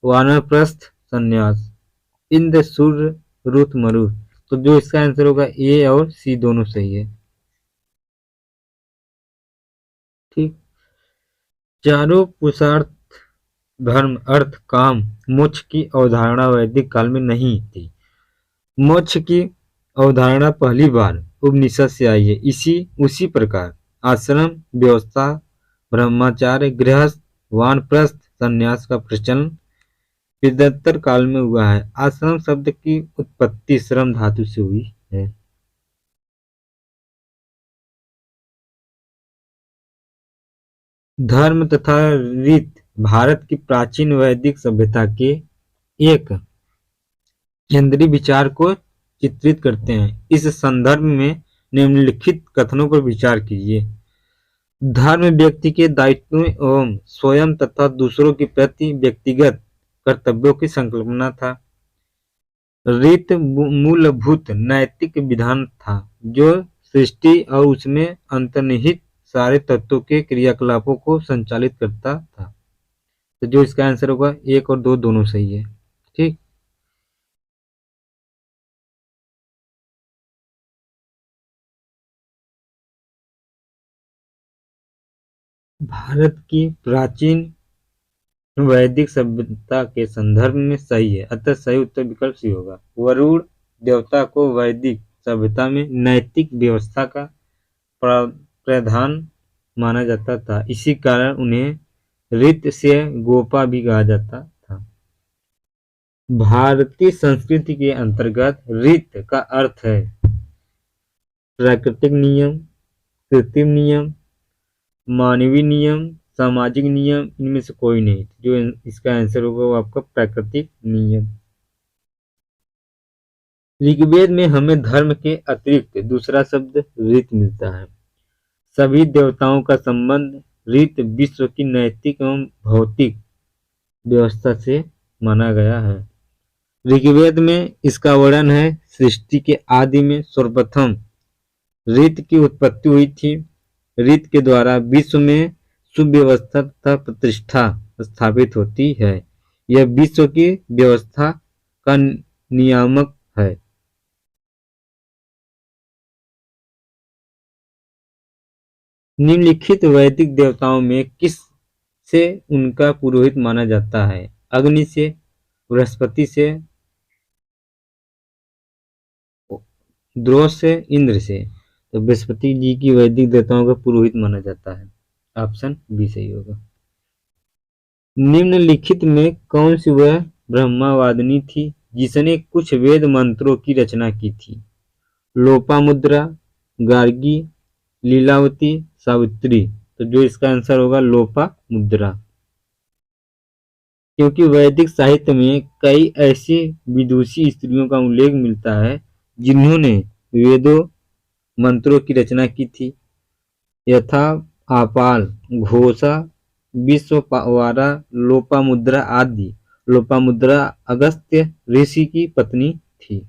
Speaker 1: वानप्रस्थ, संन्यास। इंद्र, सूर्य, रुत, मरुत। तो जो इसका आंसर होगा ए और सी दोनों सही है। ठीक, चारों पुरुषार्थ धर्म, अर्थ, काम, मोक्ष की अवधारणा वैदिक काल में नहीं थी। मोक्ष की अवधारणा पहली बार उपनिषद से आई है। उसी प्रकार आश्रम व्यवस्था, ब्रह्मचार्य, गृहस्थ, वानप्रस्थ, संन्यास का प्रचलन वेदांतर काल में हुआ है। आश्रम शब्द की उत्पत्ति श्रम धातु से हुई है। धर्म तथा रीत भारत की प्राचीन वैदिक सभ्यता के एक केंद्रीय विचार को चित्रित करते हैं। इस संदर्भ में निम्नलिखित कथनों पर विचार कीजिए। धर्म व्यक्ति के दायित्वों एवं स्वयं तथा दूसरों के प्रति व्यक्तिगत कर्तव्यों की संकल्पना था। रीत मूलभूत नैतिक विधान था जो सृष्टि और उसमें अंतर्निहित सारे तत्वों के क्रियाकलापों को संचालित करता था। तो जो इसका आंसर होगा एक और दो दोनों सही है। ठीक, भारत की प्राचीन वैदिक सभ्यता के संदर्भ में सही है, अतः सही उत्तर विकल्प सी होगा। वरुण देवता को वैदिक सभ्यता में नैतिक व्यवस्था का प्रधान माना जाता था। इसी कारण उन्हें ऋत से गोपा भी कहा जाता था। भारतीय संस्कृति के अंतर्गत ऋत का अर्थ है प्राकृतिक नियम, कृत्रिम नियम, मानवीय नियम, सामाजिक नियम। इनमें से कोई नहीं। जो इसका आंसर होगा वो आपका प्राकृतिक नियम। ऋग्वेद में हमें धर्म के अतिरिक्त दूसरा शब्द ऋत मिलता है। सभी देवताओं का संबंध ऋत विश्व की नैतिक एवं भौतिक व्यवस्था से माना गया है। ऋग्वेद में इसका वर्णन है, सृष्टि के आदि में सर्वप्रथम ऋत की उत्पत्ति हुई थी। ऋत के द्वारा विश्व में सुव्यवस्था तथा प्रतिष्ठा स्थापित होती है। यह विश्व की व्यवस्था का नियामक है। निम्नलिखित वैदिक देवताओं में किस से उनका पुरोहित माना जाता है? अग्नि से, बृहस्पति से, द्रौ से, इंद्र से। तो बृहस्पति जी की वैदिक देवताओं का पुरोहित माना जाता है। ऑप्शन बी सही होगा। निम्नलिखित में कौन सी वह ब्रह्मवादिनी थी जिसने कुछ वेद मंत्रों की रचना की थी? लोपामुद्रा, गार्गी, लीलावती, सावित्री। तो जो इसका आंसर होगा लोपामुद्रा। क्योंकि वैदिक साहित्य में कई ऐसी विदुषी स्त्रियों का उल्लेख मिलता है जिन्होंने वेदों मंत्रों की रचना की थी, यथा आपाल, घोषा, विश्ववारा, लोपामुद्रा आदि। लोपामुद्रा अगस्त्य ऋषि की पत्नी थी।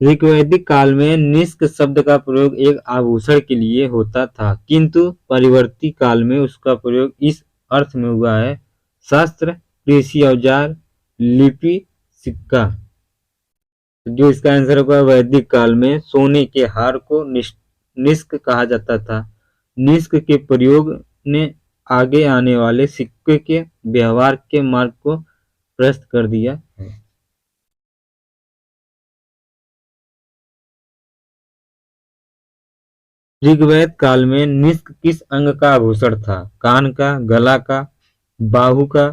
Speaker 1: ऋग्वैदिक काल में निष्क शब्द का प्रयोग एक आभूषण के लिए होता था, किंतु परिवर्ती काल में उसका प्रयोग इस अर्थ में हुआ है शस्त्र, कृषि औजार, लिपि, सिक्का। जो इसका आंसर होगा वैदिक काल में सोने के हार को निष्क कहा जाता था। निष्क के प्रयोग ने आगे आने वाले सिक्के के व्यवहार के मार्ग को प्रशस्त कर दिया है। ऋग्वेद काल में निष्क किस अंग का आभूषण था? कान का, गला का, बाहु का,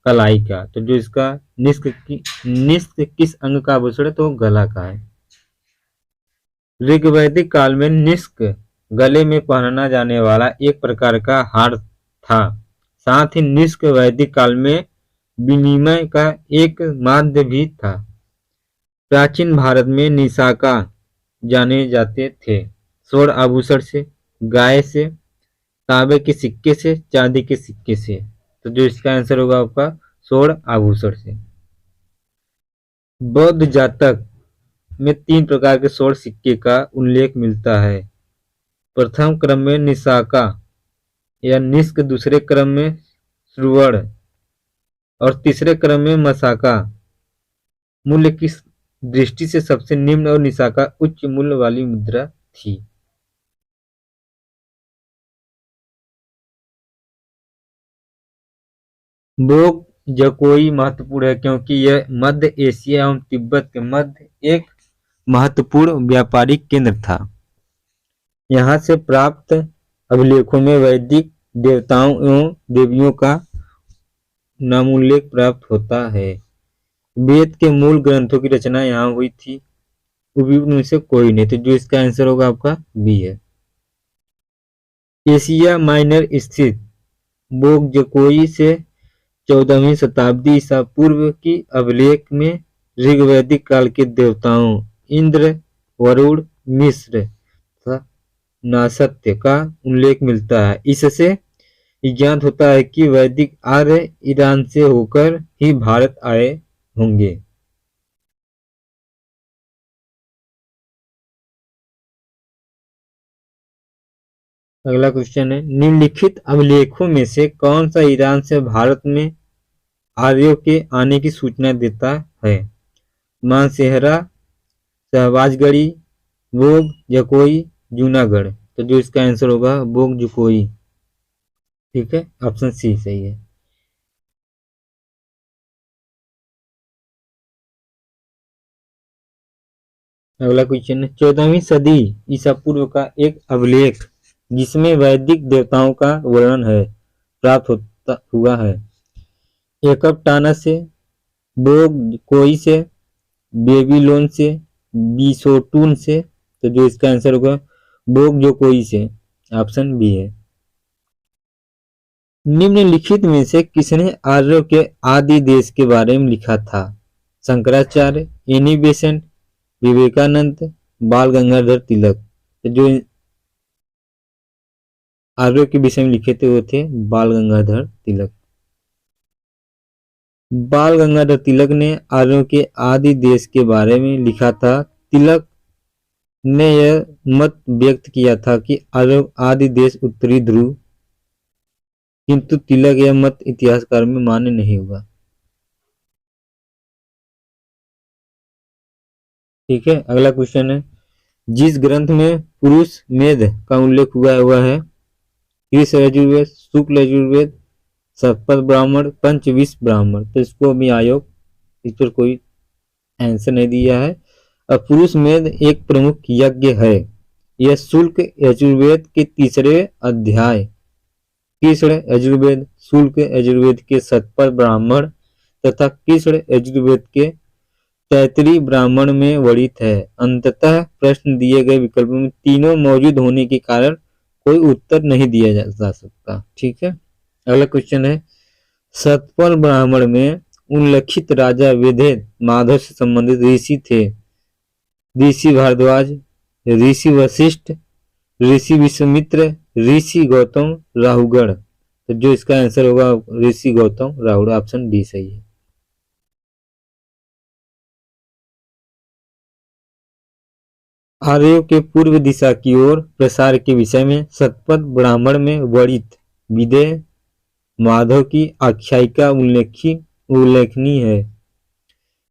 Speaker 1: कलाई का? तो जो इसका निष्क किस अंग का आभूषण है तो गला का है। ऋग्वैदिक काल में निष्क गले में पहना जाने वाला एक प्रकार का हार था। साथ ही निष्क वैदिक काल में विनिमय का एक माध्यम भी था। प्राचीन भारत में निशाका जाने जाते थे। स्वर्ण आभूषण से, गाय से, तांबे के सिक्के से, चांदी के सिक्के से। तो जो इसका आंसर होगा आपका स्वर्ण आभूषण से। बौद्ध जातक में 3 प्रकार के स्वर्ण सिक्के का उल्लेख मिलता है। प्रथम क्रम में निशाका या निष्क, दूसरे क्रम में सुवर्ण और तीसरे क्रम में मशाका। मूल्य की दृष्टि से सबसे निम्न और निशाका उच्च मूल्य वाली मुद्रा थी। बोग जकोई महत्वपूर्ण है क्योंकि यह मध्य एशिया एवं तिब्बत के मध्य एक महत्वपूर्ण व्यापारिक केंद्र था। यहाँ से प्राप्त अभिलेखों में वैदिक देवताओं एवं देवियों का नामोल्लेख प्राप्त होता है। वेद के मूल ग्रंथों की रचना यहाँ हुई थी। उनमें से कोई नहीं, तो जो इसका आंसर होगा आपका बी है। एशिया माइनर स्थित बोगजकोई से 14वीं शताब्दी ईसा पूर्व की अभिलेख में ऋग्वैदिक काल के देवताओं इंद्र, वरुण, मिस्र तथा नासत्य का उल्लेख मिलता है। इससे ज्ञात होता है कि वैदिक आर्य ईरान से होकर ही भारत आए होंगे। अगला क्वेश्चन है, निम्नलिखित अभिलेखों में से कौन सा ईरान से भारत में आर्यों के आने की सूचना देता है? मानसेहरा, शहबाजगढ़ी, बोग जकोई, जूनागढ़। तो जो इसका आंसर होगा बोग जकोई। ठीक है, ऑप्शन सी सही है। अगला क्वेश्चन है, 14वीं सदी ईसा पूर्व का एक अभिलेख जिसमें वैदिक देवताओं का वर्णन है प्राप्त होता हुआ है। एकपटाना से, बोग कोई से, बेबीलोन से, बीसोटून से। तो जो इसका आंसर होगा बोग जो कोई से, ऑप्शन बी है। निम्नलिखित में से किसने आर्यों के आदि देश के बारे में लिखा था? शंकराचार्य, एनी बेसेंट, विवेकानंद, बाल गंगाधर तिलक। तो जो आर्यों के विषय में लिखे थे वो थे बाल गंगाधर तिलक। बाल गंगाधर तिलक ने आर्यों के आदि देश के बारे में लिखा था। तिलक ने यह मत व्यक्त किया था कि आर्यों आदि देश उत्तरी ध्रुव, किंतु तिलक यह मत इतिहासकार में मान्य नहीं हुआ। ठीक है, अगला क्वेश्चन है, जिस ग्रंथ में पुरुष मेध का उल्लेख हुआ है कृष यजुर्वेद, शुक्ल यजुर्वेद, शतपथ ब्राह्मण, पंचविंश ब्राह्मण। तो इसको अभी आयोग इस पर कोई आंसर नहीं दिया है। अब पुरुष मेध एक प्रमुख यज्ञ है। यह शुक्ल यजुर्वेद के तीसरे अध्याय कृष्ण यजुर्वेद, शुक्ल यजुर्वेद के शतपथ ब्राह्मण तथा कृष्ण यजुर्वेद के तैतरीय ब्राह्मण में वर्णित है। अंततः प्रश्न दिए गए विकल्पों में तीनों मौजूद होने के कारण कोई उत्तर नहीं दिया जा सकता। ठीक है, अगला क्वेश्चन है, शतपथ ब्राह्मण में उल्लेखित राजा विदेह माधव से संबंधित ऋषि थे? ऋषि भारद्वाज, ऋषि वशिष्ठ, ऋषि विश्वामित्र, ऋषि गौतम राहुगढ़। तो जो इसका आंसर होगा ऋषि गौतम राहुगढ़, ऑप्शन डी सही है। आर्यों के पूर्व दिशा की ओर प्रसार के विषय में शतपथ ब्राह्मण में वर्णित विदेह माधव की आख्यायिका उल्लेखनीय है।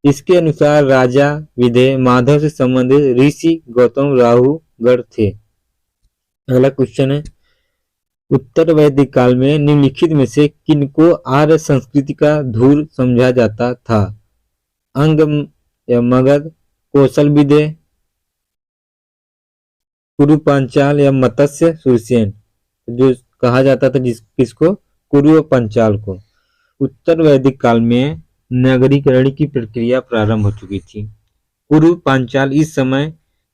Speaker 1: इसके अनुसार राजा विदेह माधव से संबंधित ऋषि गौतम राहुगढ़ थे। अगला क्वेश्चन है, उत्तर वैदिक काल में निम्नलिखित में से किनको आर्य संस्कृति का धूर समझा जाता था? अंग या मगध, कौशल विदेह, कुरु पांचाल या मत्स्य सुरसेन, जो कहा जाता था किसको, कुरु और पंचाल को। उत्तर वैदिक काल में नगरीकरण की प्रक्रिया प्रारंभ हो चुकी थी। कुरु पांचाल इस समय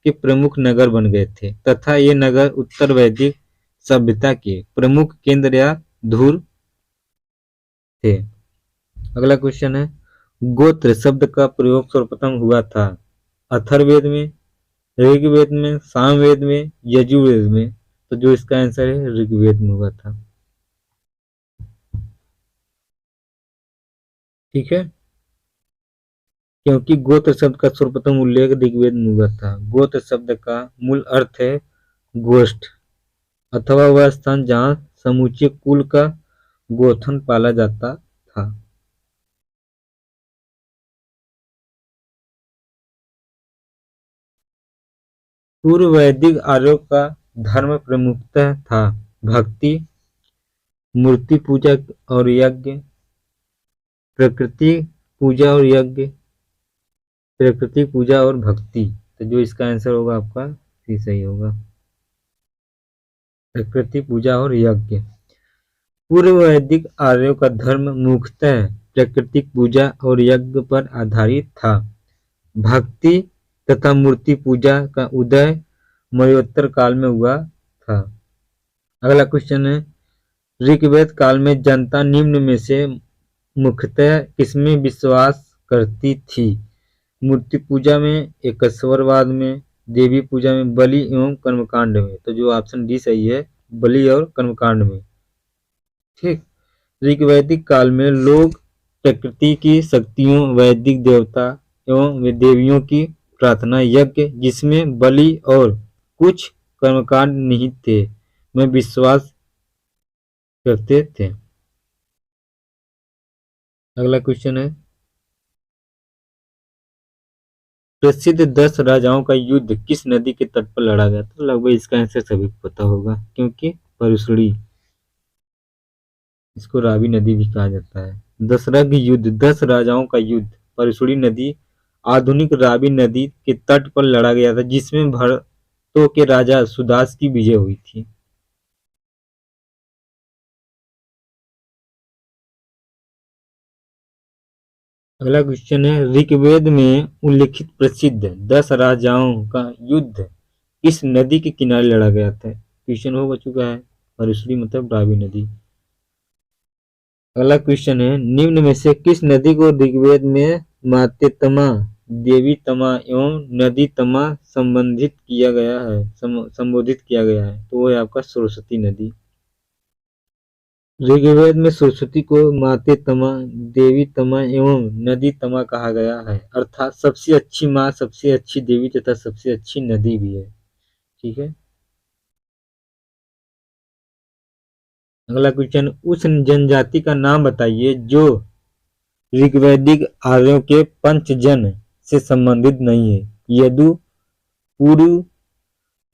Speaker 1: के प्रमुख नगर बन गए थे तथा ये नगर उत्तर वैदिक सभ्यता के प्रमुख केंद्र या धुर थे। अगला क्वेश्चन है, गोत्र शब्द का प्रयोग सर्वप्रथम हुआ था अथर्ववेद में, ऋग्वेद में, सामवेद में, यजुर्वेद में। तो जो इसका आंसर है ऋग्वेद में हुआ था। ठीक है, क्योंकि गोत्र शब्द का सर्वप्रथम उल्लेख ऋग्वेद में हुआ था। गोत्र शब्द का मूल अर्थ है गोष्ठ अथवा वह स्थान जहाँ समूचे कुल का गोथन पाला जाता था। पूर्व वैदिक आर्यों का धर्म प्रमुखतः था भक्ति, मूर्ति पूजा और यज्ञ, प्रकृति पूजा और यज्ञ, प्रकृति पूजा और भक्ति। तो जो इसका आंसर होगा आपका सी सही होगा, प्रकृति पूजा और यज्ञ। पूर्व वैदिक आर्यों का धर्म मुख्यतः प्राकृतिक पूजा और यज्ञ पर आधारित था। भक्ति तथा मूर्ति पूजा का उदय मध्योत्तर काल में हुआ था। अगला क्वेश्चन है, ऋग्वेद काल में जनता निम्न में से मुख्यतः किसमें विश्वास करती थी? मूर्ति पूजा में, एकेश्वरवाद में, देवी पूजा में, बलि एवं कर्मकांड में। तो जो ऑप्शन डी सही है, बलि और कर्मकांड में। ठीक, ऋग्वैदिक काल में लोग प्रकृति की शक्तियों, वैदिक देवता एवं देवियों की प्रार्थना, यज्ञ जिसमें बलि और कुछ कर्मकांड निहित थे में विश्वास करते थे। अगला क्वेश्चन है, प्रसिद्ध 10 राजाओं का युद्ध किस नदी के तट पर लड़ा गया? तो लगभग इसका आंसर सभी को पता होगा, क्योंकि परशुड़ी, इसको रावी नदी भी कहा जाता है। दशरथ युद्ध, 10 राजाओं का युद्ध परशुड़ी नदी, आधुनिक रावी नदी के तट पर लड़ा गया था, जिसमें भरतों के राजा सुदास की विजय हुई थी। अगला क्वेश्चन है, ऋग्वेद में उल्लिखित प्रसिद्ध 10 राजाओं का युद्ध किस नदी के किनारे लड़ा गया था? क्वेश्चन हो चुका है, परशुड़ी मतलब रावी नदी। अगला क्वेश्चन है, निम्न में से किस नदी को ऋग्वेद में मातेतमा, देवी तमा एवं नदी तमा संबोधित किया गया है? तो वो है आपका सरस्वती नदी। ऋग्वेद में सरस्वती को माते तमा, देवी तमा एवं नदी तमा कहा गया है, अर्थात सबसे अच्छी माँ, सबसे अच्छी देवी तथा सबसे अच्छी नदी भी है। ठीक है, अगला क्वेश्चन, उस जनजाति का नाम बताइए जो ऋग्वैदिक आर्यों के पंचजन से संबंधित नहीं है। यदु, पुरु,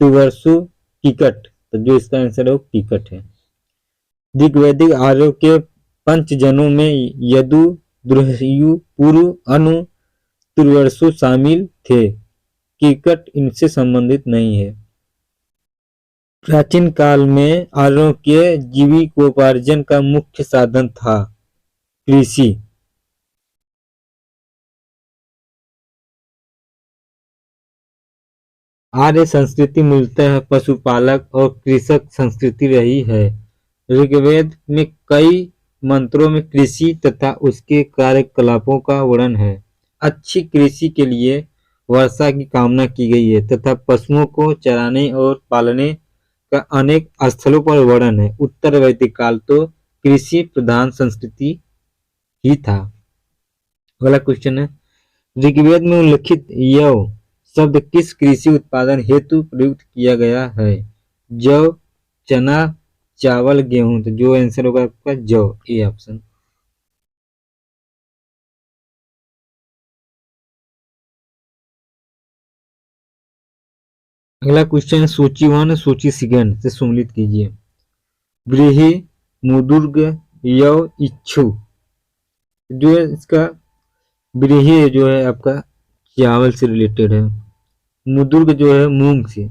Speaker 1: सुवर्सु, कीकट। तो जो इसका आंसर है वो कीकट है। ऋग्वैदिक आर्यों के पंचजनों में यदु, द्रुह्यु, पुरु, अनु, तुर्वसु शामिल थे। कीकट इनसे संबंधित नहीं है। प्राचीन काल में आर्यों के जीविकोपार्जन का मुख्य साधन था कृषि। आर्य संस्कृति मूलतः पशुपालक और कृषक संस्कृति रही है। ऋग्वेद में कई मंत्रों में कृषि तथा उसके कार्यकलापों का वर्णन है। अच्छी कृषि के लिए वर्षा की कामना की गई है तथा पशुओं को चराने और पालने का अनेक स्थलों पर वर्णन है। उत्तर वैदिक काल तो कृषि प्रधान संस्कृति ही था। अगला क्वेश्चन है, ऋग्वेद में उल्लिखित यव शब्द किस कृषि उत्पादन हेतु प्रयुक्त किया गया है? जौ, चना, चावल, गेहूं। तो जो आंसर होगा आपका जौ, ए ऑप्शन। अगला क्वेश्चन, सूची 1 सूची सेकंड से सम्मिलित कीजिए। व्रीहि, मुदुर्ग, यव, इच्छु। जो है इसका व्रीहि जो है आपका चावल से रिलेटेड है, मुदुर्ग जो है मूंग से,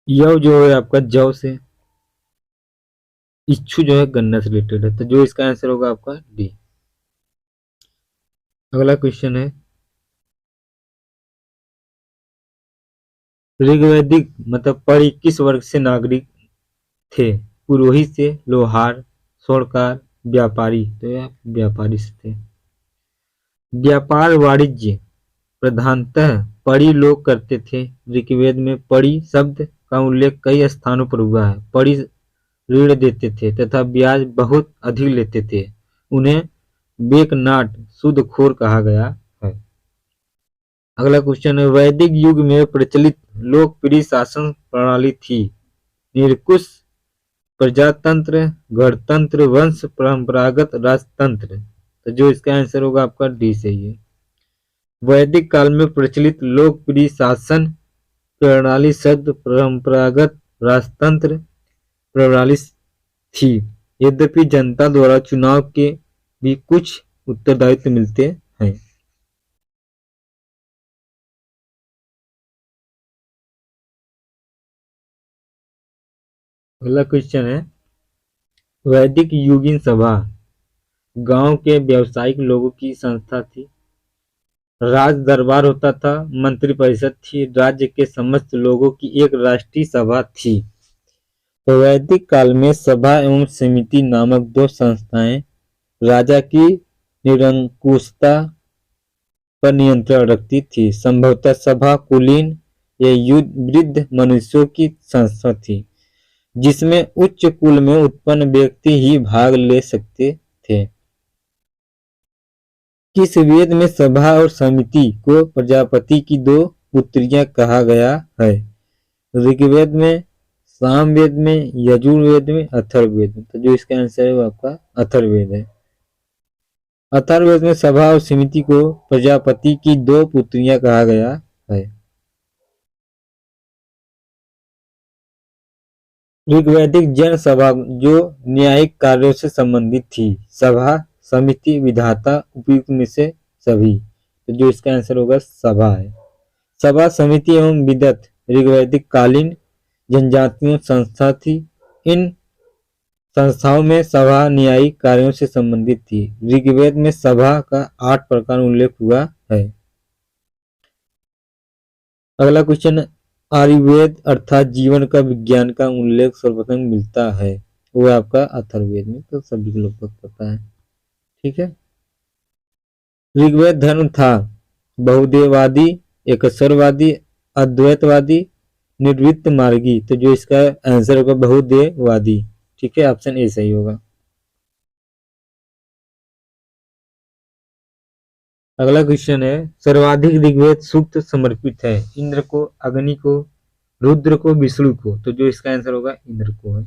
Speaker 1: यव जो है आपका जव से, इच्छु जो है गन्ना से रिलेटेड है, तो जो इसका आंसर होगा आपका डी। अगला क्वेश्चन है, ऋग्वैदिक मतलब पढ़ी किस वर्ग से नागरिक थे? पुरोहित से, लोहार, स्वर्णकार, व्यापारी, तो यह व्यापारी से थे। व्यापार वाणिज्य प्रधानतः पढ़ी लोग करते थे। ऋग्वेद में पढ़ी शब्द का उल्लेख कई स्थानों पर हुआ है। पढ़ी ऋण देते थे तथा ब्याज बहुत अधिक लेते थे। उन्हें बेकनाट सूदखोर कहा गया है। अगला क्वेश्चन है, वैदिक युग में प्रचलित लोकप्रिय शासन प्रणाली थी? निरकुश, प्रजातंत्र, गणतंत्र, वंश परंपरागत राजतंत्र, तो जो इसका आंसर होगा आपका डी सही है। वैदिक काल में प्रचलित लोकप्रिय शासन प्रणाली शब्द परंपरागत राजतंत्र प्रणाली थी। यद्यपि जनता द्वारा चुनाव के भी कुछ उत्तरदायित्व मिलते हैं। अगला क्वेश्चन है, वैदिक युगीन सभा गांव के व्यावसायिक लोगों की संस्था थी। राज दरबार होता था, मंत्रिपरिषद थी, राज्य के समस्त लोगों की एक राष्ट्रीय सभा थी। तो वैदिक काल में सभा एवं समिति नामक दो संस्थाएं राजा की निरंकुशता पर नियंत्रण रखती थी। संभवतः सभा कुलीन या वृद्ध मनुष्यों की संस्था थी, जिसमें उच्च कुल में उत्पन्न व्यक्ति ही भाग ले सकते थे। किस वेद में सभा और समिति को प्रजापति की दो पुत्रियां कहा गया है? ऋग्वेद में, सामवेद में, यजुर्वेद में, अथर्ववेद में, तो जो इसका आंसर है वो आपका अथर्ववेद है। अथर्ववेद में सभा और समिति को प्रजापति की दो पुत्रियां कहा गया है। ऋग्वैदिक जन सभा जो न्यायिक कार्यों से संबंधित थी। सभा, समिति, विधाता, उपयुक्त में से सभी, तो जो इसका आंसर होगा सभा है। सभा, समिति एवं विदत ऋग्वैदिक कालीन जनजातियों संस्था थी। इन संस्थाओं में सभा न्यायिक कार्यों से संबंधित थी। ऋग्वेद में सभा का 8 प्रकार उल्लेख हुआ है। अगला क्वेश्चन, आयुर्वेद अर्थात जीवन का विज्ञान का उल्लेख सर्वप्रथम मिलता है? वो आपका अथर्ववेद में, तो सभी को लगभग पता है। ठीक है। ऋग्वेद धर्म था बहुदेववादी, एकस्वरवादी, अद्वैतवादी, निर्वृत्त मार्गी, तो जो इसका आंसर होगा बहुदेववादी। ठीक है, ऑप्शन ए सही होगा। अगला क्वेश्चन है, सर्वाधिक ऋग्वेद सूक्त समर्पित है? इंद्र को, अग्नि को, रुद्र को, विष्णु को, तो जो इसका आंसर होगा इंद्र को है।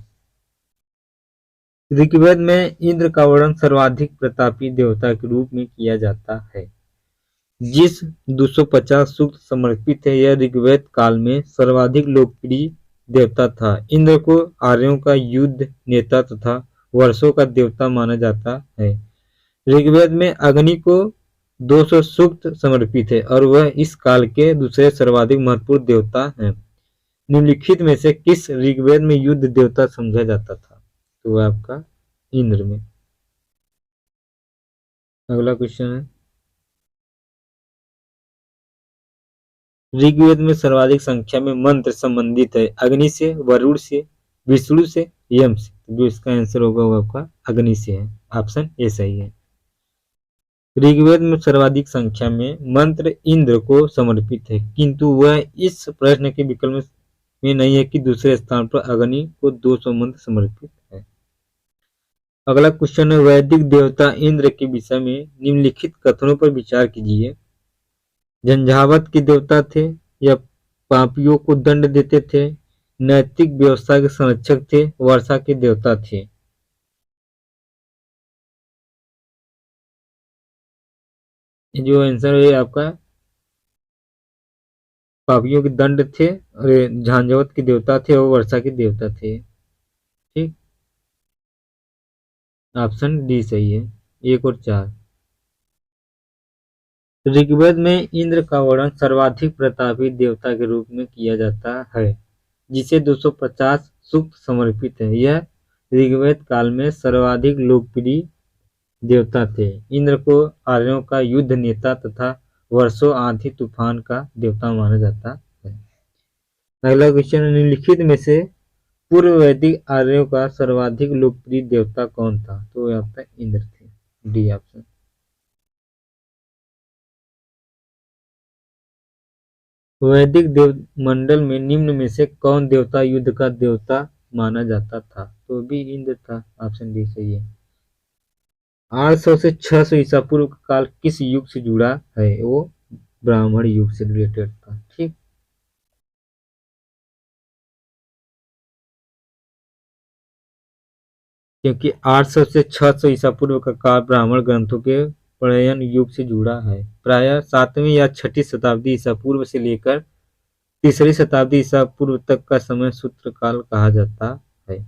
Speaker 1: ऋग्वेद में इंद्र का वर्णन सर्वाधिक प्रतापी देवता के रूप में किया जाता है। जिस 250 सूक्त समर्पित है, यह ऋग्वेद काल में सर्वाधिक लोकप्रिय देवता था। इंद्र को आर्यों का युद्ध नेता तथा वर्षों का देवता माना जाता है। ऋग्वेद में अग्नि को 200 सूक्त समर्पित है और वह इस काल के दूसरे सर्वाधिक महत्वपूर्ण देवता हैं। निम्नलिखित में से किस ऋग्वेद में युद्ध देवता समझा जाता था? तो वह आपका इंद्र में। अगला क्वेश्चन है, ऋग्वेद में सर्वाधिक संख्या में मंत्र संबंधित है? अग्नि से, वरुण से, विष्णु से, यम से, तो जो इसका आंसर होगा वो आपका अग्नि से है। ऑप्शन ए सही है। ऋग्वेद में सर्वाधिक संख्या में मंत्र इंद्र को समर्पित है, किंतु वह इस प्रश्न के विकल्प में नहीं है कि दूसरे स्थान पर अग्नि को 200 मंत्र समर्पित है। अगला क्वेश्चन है, वैदिक देवता इंद्र के विषय में निम्नलिखित कथनों पर विचार कीजिए। झंझावात के देवता थे या पापियों को दंड देते थे, नैतिक व्यवस्था के संरक्षक थे, वर्षा के देवता थे। जो आंसर है आपका पापियों के दंड थे, और झांझावात के देवता थे और वर्षा के देवता थे। ठीक, ऑप्शन डी सही है। 1 और 4। ऋग्वेद में इंद्र का वर्णन सर्वाधिक प्रतापी देवता के रूप में किया जाता है। जिसे 250 सूक्त समर्पित है। यह ऋग्वेद काल में सर्वाधिक लोकप्रिय देवता थे। इंद्र को आर्यों का युद्ध नेता तथा वर्षों आंधी तूफान का देवता माना जाता है। अगला क्वेश्चन, निम्नलिखित में से पूर्व वैदिक आर्यों का सर्वाधिक लोकप्रिय देवता कौन था? तो यहाँ पे इंद्र थे। D option. वैदिक देव मंडल में निम्न में से कौन देवता युद्ध का देवता माना जाता था? तो भी इंद्र था। ऑप्शन डी सही है। 800 से 600 ईसा पूर्व का काल किस युग से जुड़ा है? वो ब्राह्मण युग से रिलेटेड था। ठीक, क्योंकि 800 से 600 ईसा पूर्व का काल ब्राह्मण ग्रंथों के प्रलयन युग से जुड़ा है। प्रायः 7वीं या 6ठी शताब्दी ईसा पूर्व से लेकर 3री शताब्दी ईसा पूर्व तक का समय सूत्र काल कहा जाता है।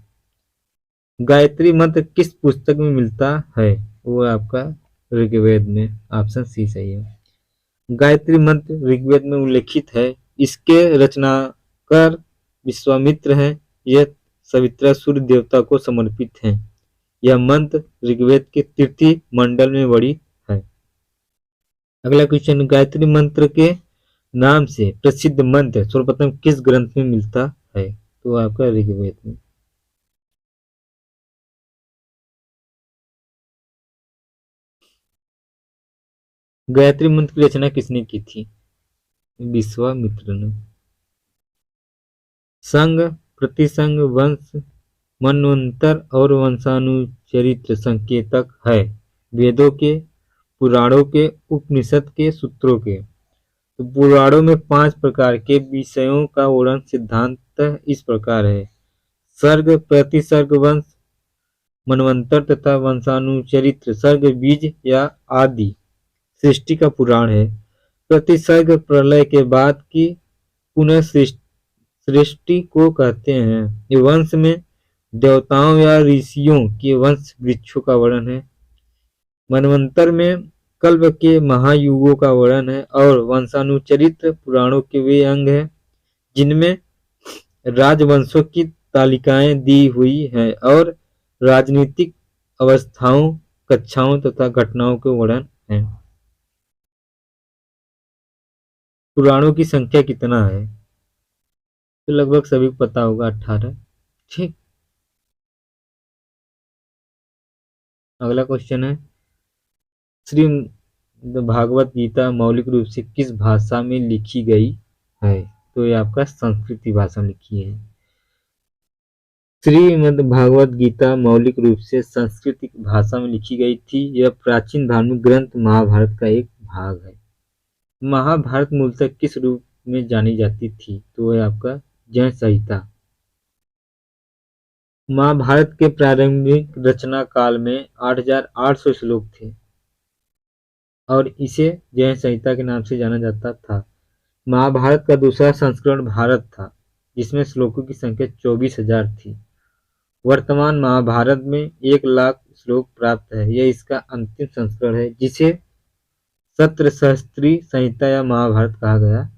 Speaker 1: गायत्री मंत्र किस पुस्तक में मिलता है? वो आपका ऋग्वेद में। ऑप्शन सी सही है। गायत्री मंत्र ऋग्वेद में उल्लेखित है। इसके रचनाकार विश्वामित्र हैं। यह सवित्रा सूर्य देवता को समर्पित है। यह मंत्र ऋग्वेद के तृतीय मंडल में वर्णित है। अगला क्वेश्चन, गायत्री मंत्र के नाम से प्रसिद्ध मंत्र सर्वप्रथम किस ग्रंथ में मिलता है? तो आपका ऋग्वेद में। गायत्री मंत्र की रचना किसने की थी? विश्वामित्र ने। संघ, प्रतिसंघ, वंश, मनवंतर और वंशानुचरित्र संकेतक है वेदों के, पुराणों के, उपनिषद के, सूत्रों के। तो पुराणों में 5 प्रकार के विषयों का वर्णन सिद्धांत इस प्रकार है। सर्ग, प्रतिसर्ग, वंश, मनवंतर तथा वंशानुचरित्र। सर्ग बीज या आदि सृष्टि का पुराण है। प्रतिसर्ग प्रलय के बाद की पुनः सृष्टि को कहते हैं। ये वंश में देवताओं या ऋषियों के वंश वृक्षों का वर्णन है। मनवंतर में कल्प के महायुगों का वर्णन है। और वंशानुचरित्र पुराणों के वे अंग हैं जिनमें राजवंशों की तालिकाएं दी हुई हैं और राजनीतिक अवस्थाओं, कक्षाओं तथा घटनाओं के वर्णन है। पुराणों की संख्या कितना है? तो लगभग सभी को पता होगा, 18। ठीक, अगला क्वेश्चन है, श्री भागवत गीता मौलिक रूप से किस भाषा में लिखी गई है? तो ये आपका संस्कृत भाषा में लिखी है। श्रीमद् भागवत गीता मौलिक रूप से संस्कृत भाषा में लिखी गई थी। यह प्राचीन धार्मिक ग्रंथ महाभारत का एक भाग है। महाभारत मूलतः किस रूप में जानी जाती थी? तो वह आपका जय संहिता। महाभारत के प्रारंभिक रचना काल में 8800 श्लोक थे और इसे जय संहिता के नाम से जाना जाता था। महाभारत का दूसरा संस्करण भारत था जिसमें श्लोकों की संख्या 24,000 थी। वर्तमान महाभारत में 1,00,000 श्लोक प्राप्त है। यह इसका अंतिम संस्करण है जिसे सत्रसहस्त्री संहिता या महाभारत कहा गया।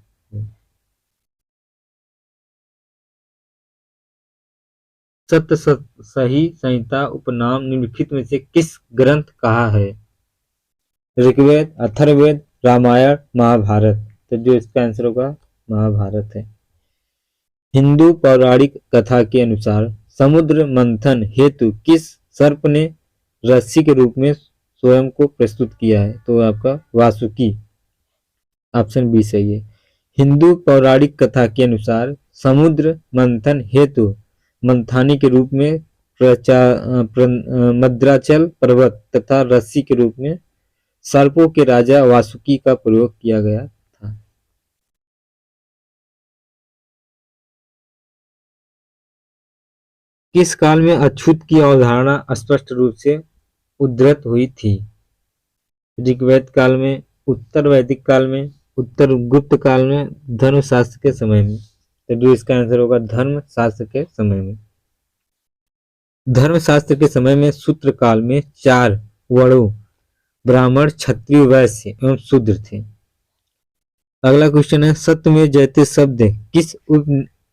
Speaker 1: सप्तसही संहिता उपनाम निम्नलिखित में से किस ग्रंथ कहा है? ऋग्वेद, अथर्ववेद, रामायण, महाभारत। तो जो इसका आंसर होगा महाभारत है। हिंदू पौराणिक कथा के अनुसार समुद्र मंथन हेतु किस सर्प ने रस्सी के रूप में स्वयं को प्रस्तुत किया है? तो आपका वासुकी। ऑप्शन बी सही है। हिंदू पौराणिक कथा के अनुसार समुद्र मंथन हेतु मंथानी के रूप में मद्राचल पर्वत तथा रस्सी के रूप में सर्पों के राजा वासुकी का प्रयोग किया गया था। किस काल में अछूत की अवधारणा स्पष्ट रूप से उद्धृत हुई थी? ऋग्वेद काल में, उत्तर वैदिक काल में, उत्तर गुप्त काल में, धर्मशास्त्र के समय में। तो जो इसका आंसर होगा धर्मशास्त्र के समय में। धर्मशास्त्र के समय में सूत्र काल में 4 वर्णों ब्राह्मण, क्षत्रिय, वैश्य एवं शूद्र थे। अगला क्वेश्चन है, सत्यमेव जयते शब्द किस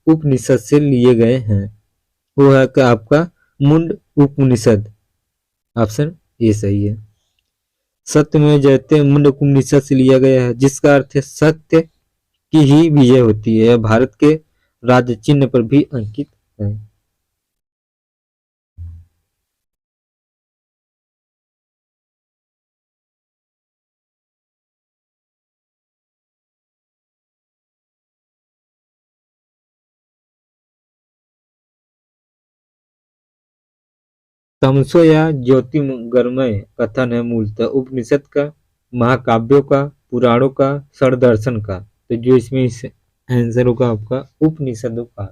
Speaker 1: उपनिषद से लिए गए हैं। वो है क्या आपका मुंड उपनिषद। ऑप्शन ए सही है। सत्यमेव जयते मुंड उपनिषद से लिया गया है, जिसका अर्थ है सत्य की ही विजय होती है। यह भारत के राज्य चिन्ह पर भी अंकित है। तमसो या ज्योतिर्गमय कथन है मूलतः उपनिषद का, महाकाव्यों का, पुराणों का, षड्दर्शन का। तो जो इसमें आंसर होगा आपका उपनिषदों का।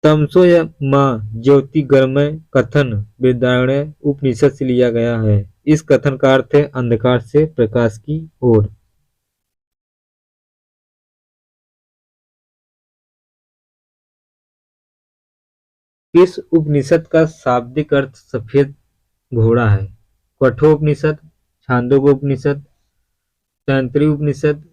Speaker 1: तमसो या माँ ज्योतिर्गमय कथन बृहदारण्यक उपनिषद से लिया गया है। इस कथन का अर्थ है अंधकार से प्रकाश की ओर। किस उपनिषद का शाब्दिक अर्थ सफेद घोड़ा है? कठोपनिषद, छांदोग्योपनिषद, तैत्तिरीय उपनिषद,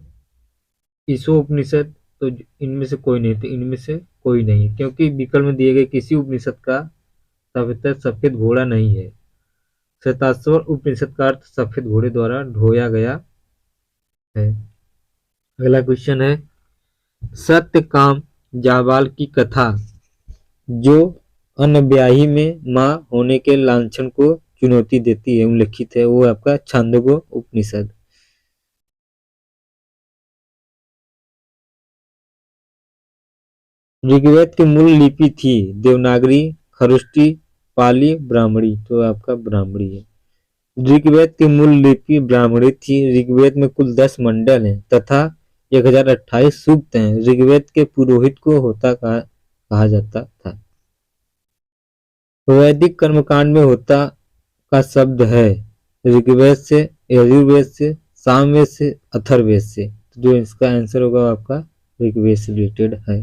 Speaker 1: ईशोपनिषद। तो इनमें से कोई नहीं, तो इनमें से कोई नहीं, क्योंकि विकल्प में दिए गए किसी उपनिषद का सफेद घोड़ा नहीं है। श्वेताश्वर उपनिषद का अर्थ सफेद घोड़े द्वारा ढोया गया है। अगला क्वेश्चन है, सत्यकाम जाबाल की कथा जो अनब्याही में मां होने के लांछन को चुनौती देती है उल्लेखित है, वो आपका छांदोग्य उपनिषद। ऋग्वेद की मूल लिपि थी देवनागरी, खरुष्टी, पाली, ब्राह्मणी। तो आपका ब्राह्मणी है। ऋग्वेद की मूल लिपि ब्राह्मणी थी। ऋग्वेद में कुल 10 मंडल हैं तथा 1028 सूक्त हैं। ऋग्वेद के पुरोहित को होता कहा जाता था। वैदिक कर्मकांड में होता का शब्द है ऋग्वेद से, यजुर्वेद से, सामवेद से, अथर्ववेद से। तो जो इसका आंसर होगा आपका ऋग्वेद से रिलेटेड है।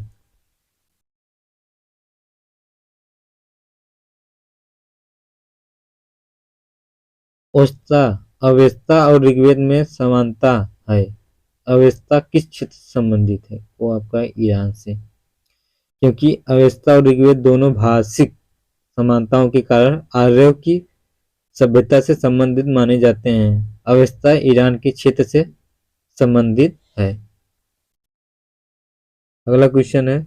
Speaker 1: ओस्ता, अवेस्ता और ऋग्वेद में समानता है। अवेस्ता किस क्षेत्र से संबंधित है? वो आपका ईरान से, क्योंकि अवेस्ता और ऋग्वेद दोनों भाषिक समानताओं के कारण आर्यों की सभ्यता से संबंधित माने जाते हैं। अवेस्ता ईरान के क्षेत्र से संबंधित है। अगला क्वेश्चन है,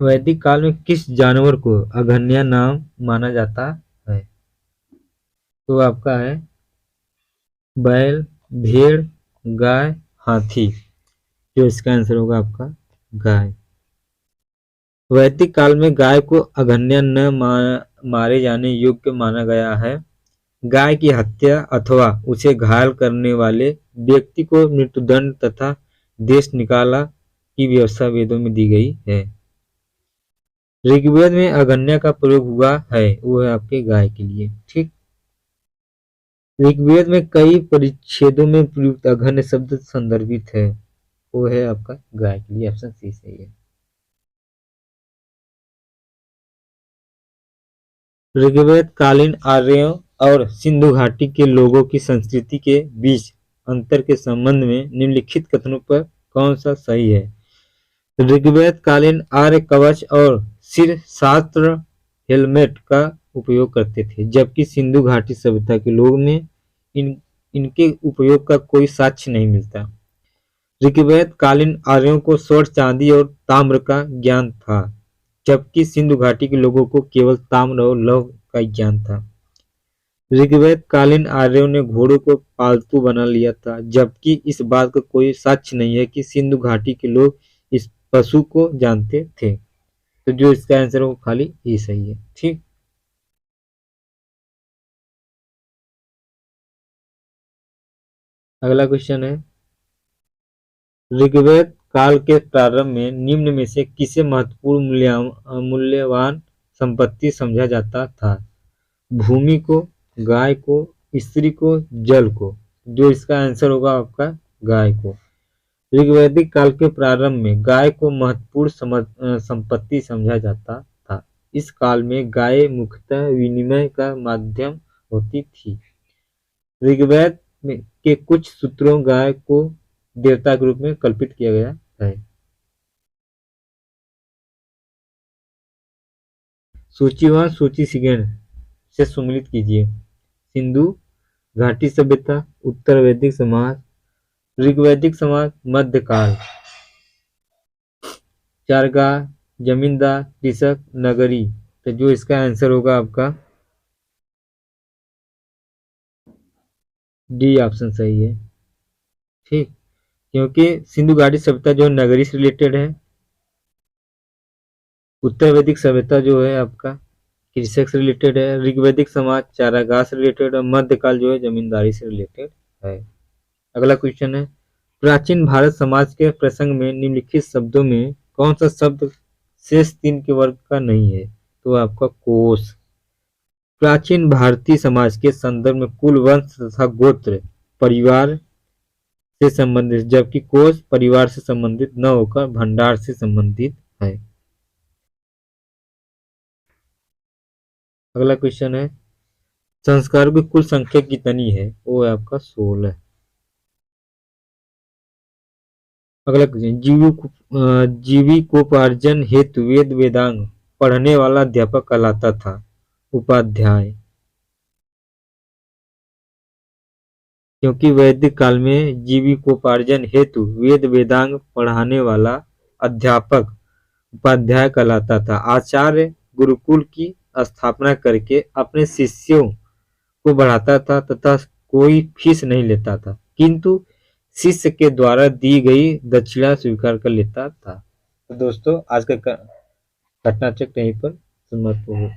Speaker 1: वैदिक काल में किस जानवर को अघन्या नाम माना जाता है? तो आपका है बैल, भेड़, गाय, हाथी। जो इसका आंसर होगा आपका गाय। वैदिक काल में गाय को अघन्या न मारे जाने योग्य माना गया है। गाय की हत्या अथवा उसे घायल करने वाले व्यक्ति को मृत्युदंड तथा देश निकाला की व्यवस्था वेदों में दी गई है। ऋग्वेद में अघन्या का प्रयोग हुआ है, वो है आपके गाय के लिए। ठीक। ऋग्वेद में कई परिच्छेदों में प्रयुक्त अघन्य शब्द संदर्भित है, वो है आपका गाय के लिए। ऑप्शन सी सही है। ऋग्वेद कालीन आर्यों और सिंधु घाटी के लोगों की संस्कृति के बीच अंतर के संबंध में निम्नलिखित कथनों पर कौन सा सही है? ऋग्वेद कालीन आर्य कवच और सिर शास्त्र हेलमेट का उपयोग करते थे, जबकि सिंधु घाटी सभ्यता के लोग में इनके उपयोग का कोई साक्ष्य नहीं मिलता। ऋग्वेद कालीन आर्यों को स्वर्ण, चांदी और ताम्र का ज्ञान था, जबकि सिंधु घाटी के लोगों को केवल ताम्र और लौह का ज्ञान था। ऋग्वेद कालीन आर्यों ने घोड़ों को पालतू बना लिया था, जबकि इस बात का कोई साक्ष्य नहीं है कि सिंधु घाटी के लोग इस पशु को जानते थे। तो जो इसका आंसर है वो खाली ये सही है। ठीक। अगला क्वेश्चन है, ऋग्वेद काल के प्रारंभ में निम्न में से किसे महत्वपूर्ण मूल्यवान संपत्ति समझा जाता था? भूमि को, गाय को, स्त्री को, जल को। जो इसका आंसर होगा आपका गाय को। ऋग्वैदिक काल के प्रारंभ में गाय को महत्वपूर्ण संपत्ति समझा जाता था। इस काल में गाय मुख्यतः विनिमय का माध्यम होती थी। ऋग्वेद के कुछ सूत्रों गाय को देवता के रूप में कल्पित किया गया है। सूचीवान सूची सिगेंड से सम्मिलित कीजिए। सिंधु घाटी सभ्यता, उत्तर वैदिक समाज, ऋग्वैदिक समाज, मध्यकाल, चारगाह, जमींदार, कृषक, नगरी। तो जो इसका आंसर होगा आपका डी ऑप्शन सही है। ठीक, क्योंकि सिंधु घाटी सभ्यता जो नगरी से रिलेटेड है, उत्तर वैदिक सभ्यता जो है आपका कृषक से रिलेटेड है, ऋग्वैदिक समाज चारागाह से रिलेटेड है, मध्यकाल जो है जमींदारी से रिलेटेड है। अगला क्वेश्चन है, प्राचीन भारत समाज के प्रसंग में निम्नलिखित शब्दों में कौन सा शब्द शेष तीन के वर्ग का नहीं है? तो आपका कोश। प्राचीन भारतीय समाज के संदर्भ में कुल वंश तथा गोत्र परिवार से संबंधित, जबकि कोश परिवार से संबंधित न होकर भंडार से संबंधित है। अगला क्वेश्चन है, संस्कारों की कुल संख्या कितनी है? वो है आपका 16। अगला क्वेश्चन, जीविकोपार्जन हेतु वेद वेदांग पढ़ने वाला अध्यापक कहलाता था? उपाध्याय। क्योंकि वैदिक काल में जीविकोपार्जन हेतु वेद वेदांग पढ़ाने वाला अध्यापक उपाध्याय कहलाता था। आचार्य गुरुकुल की स्थापना करके अपने शिष्यों को बढ़ाता था तथा कोई फीस नहीं लेता था, किंतु शिष्य के द्वारा दी गई दक्षिणा स्वीकार कर लेता था। तो दोस्तों आज का घटना चक्र यहीं पर समाप्त हो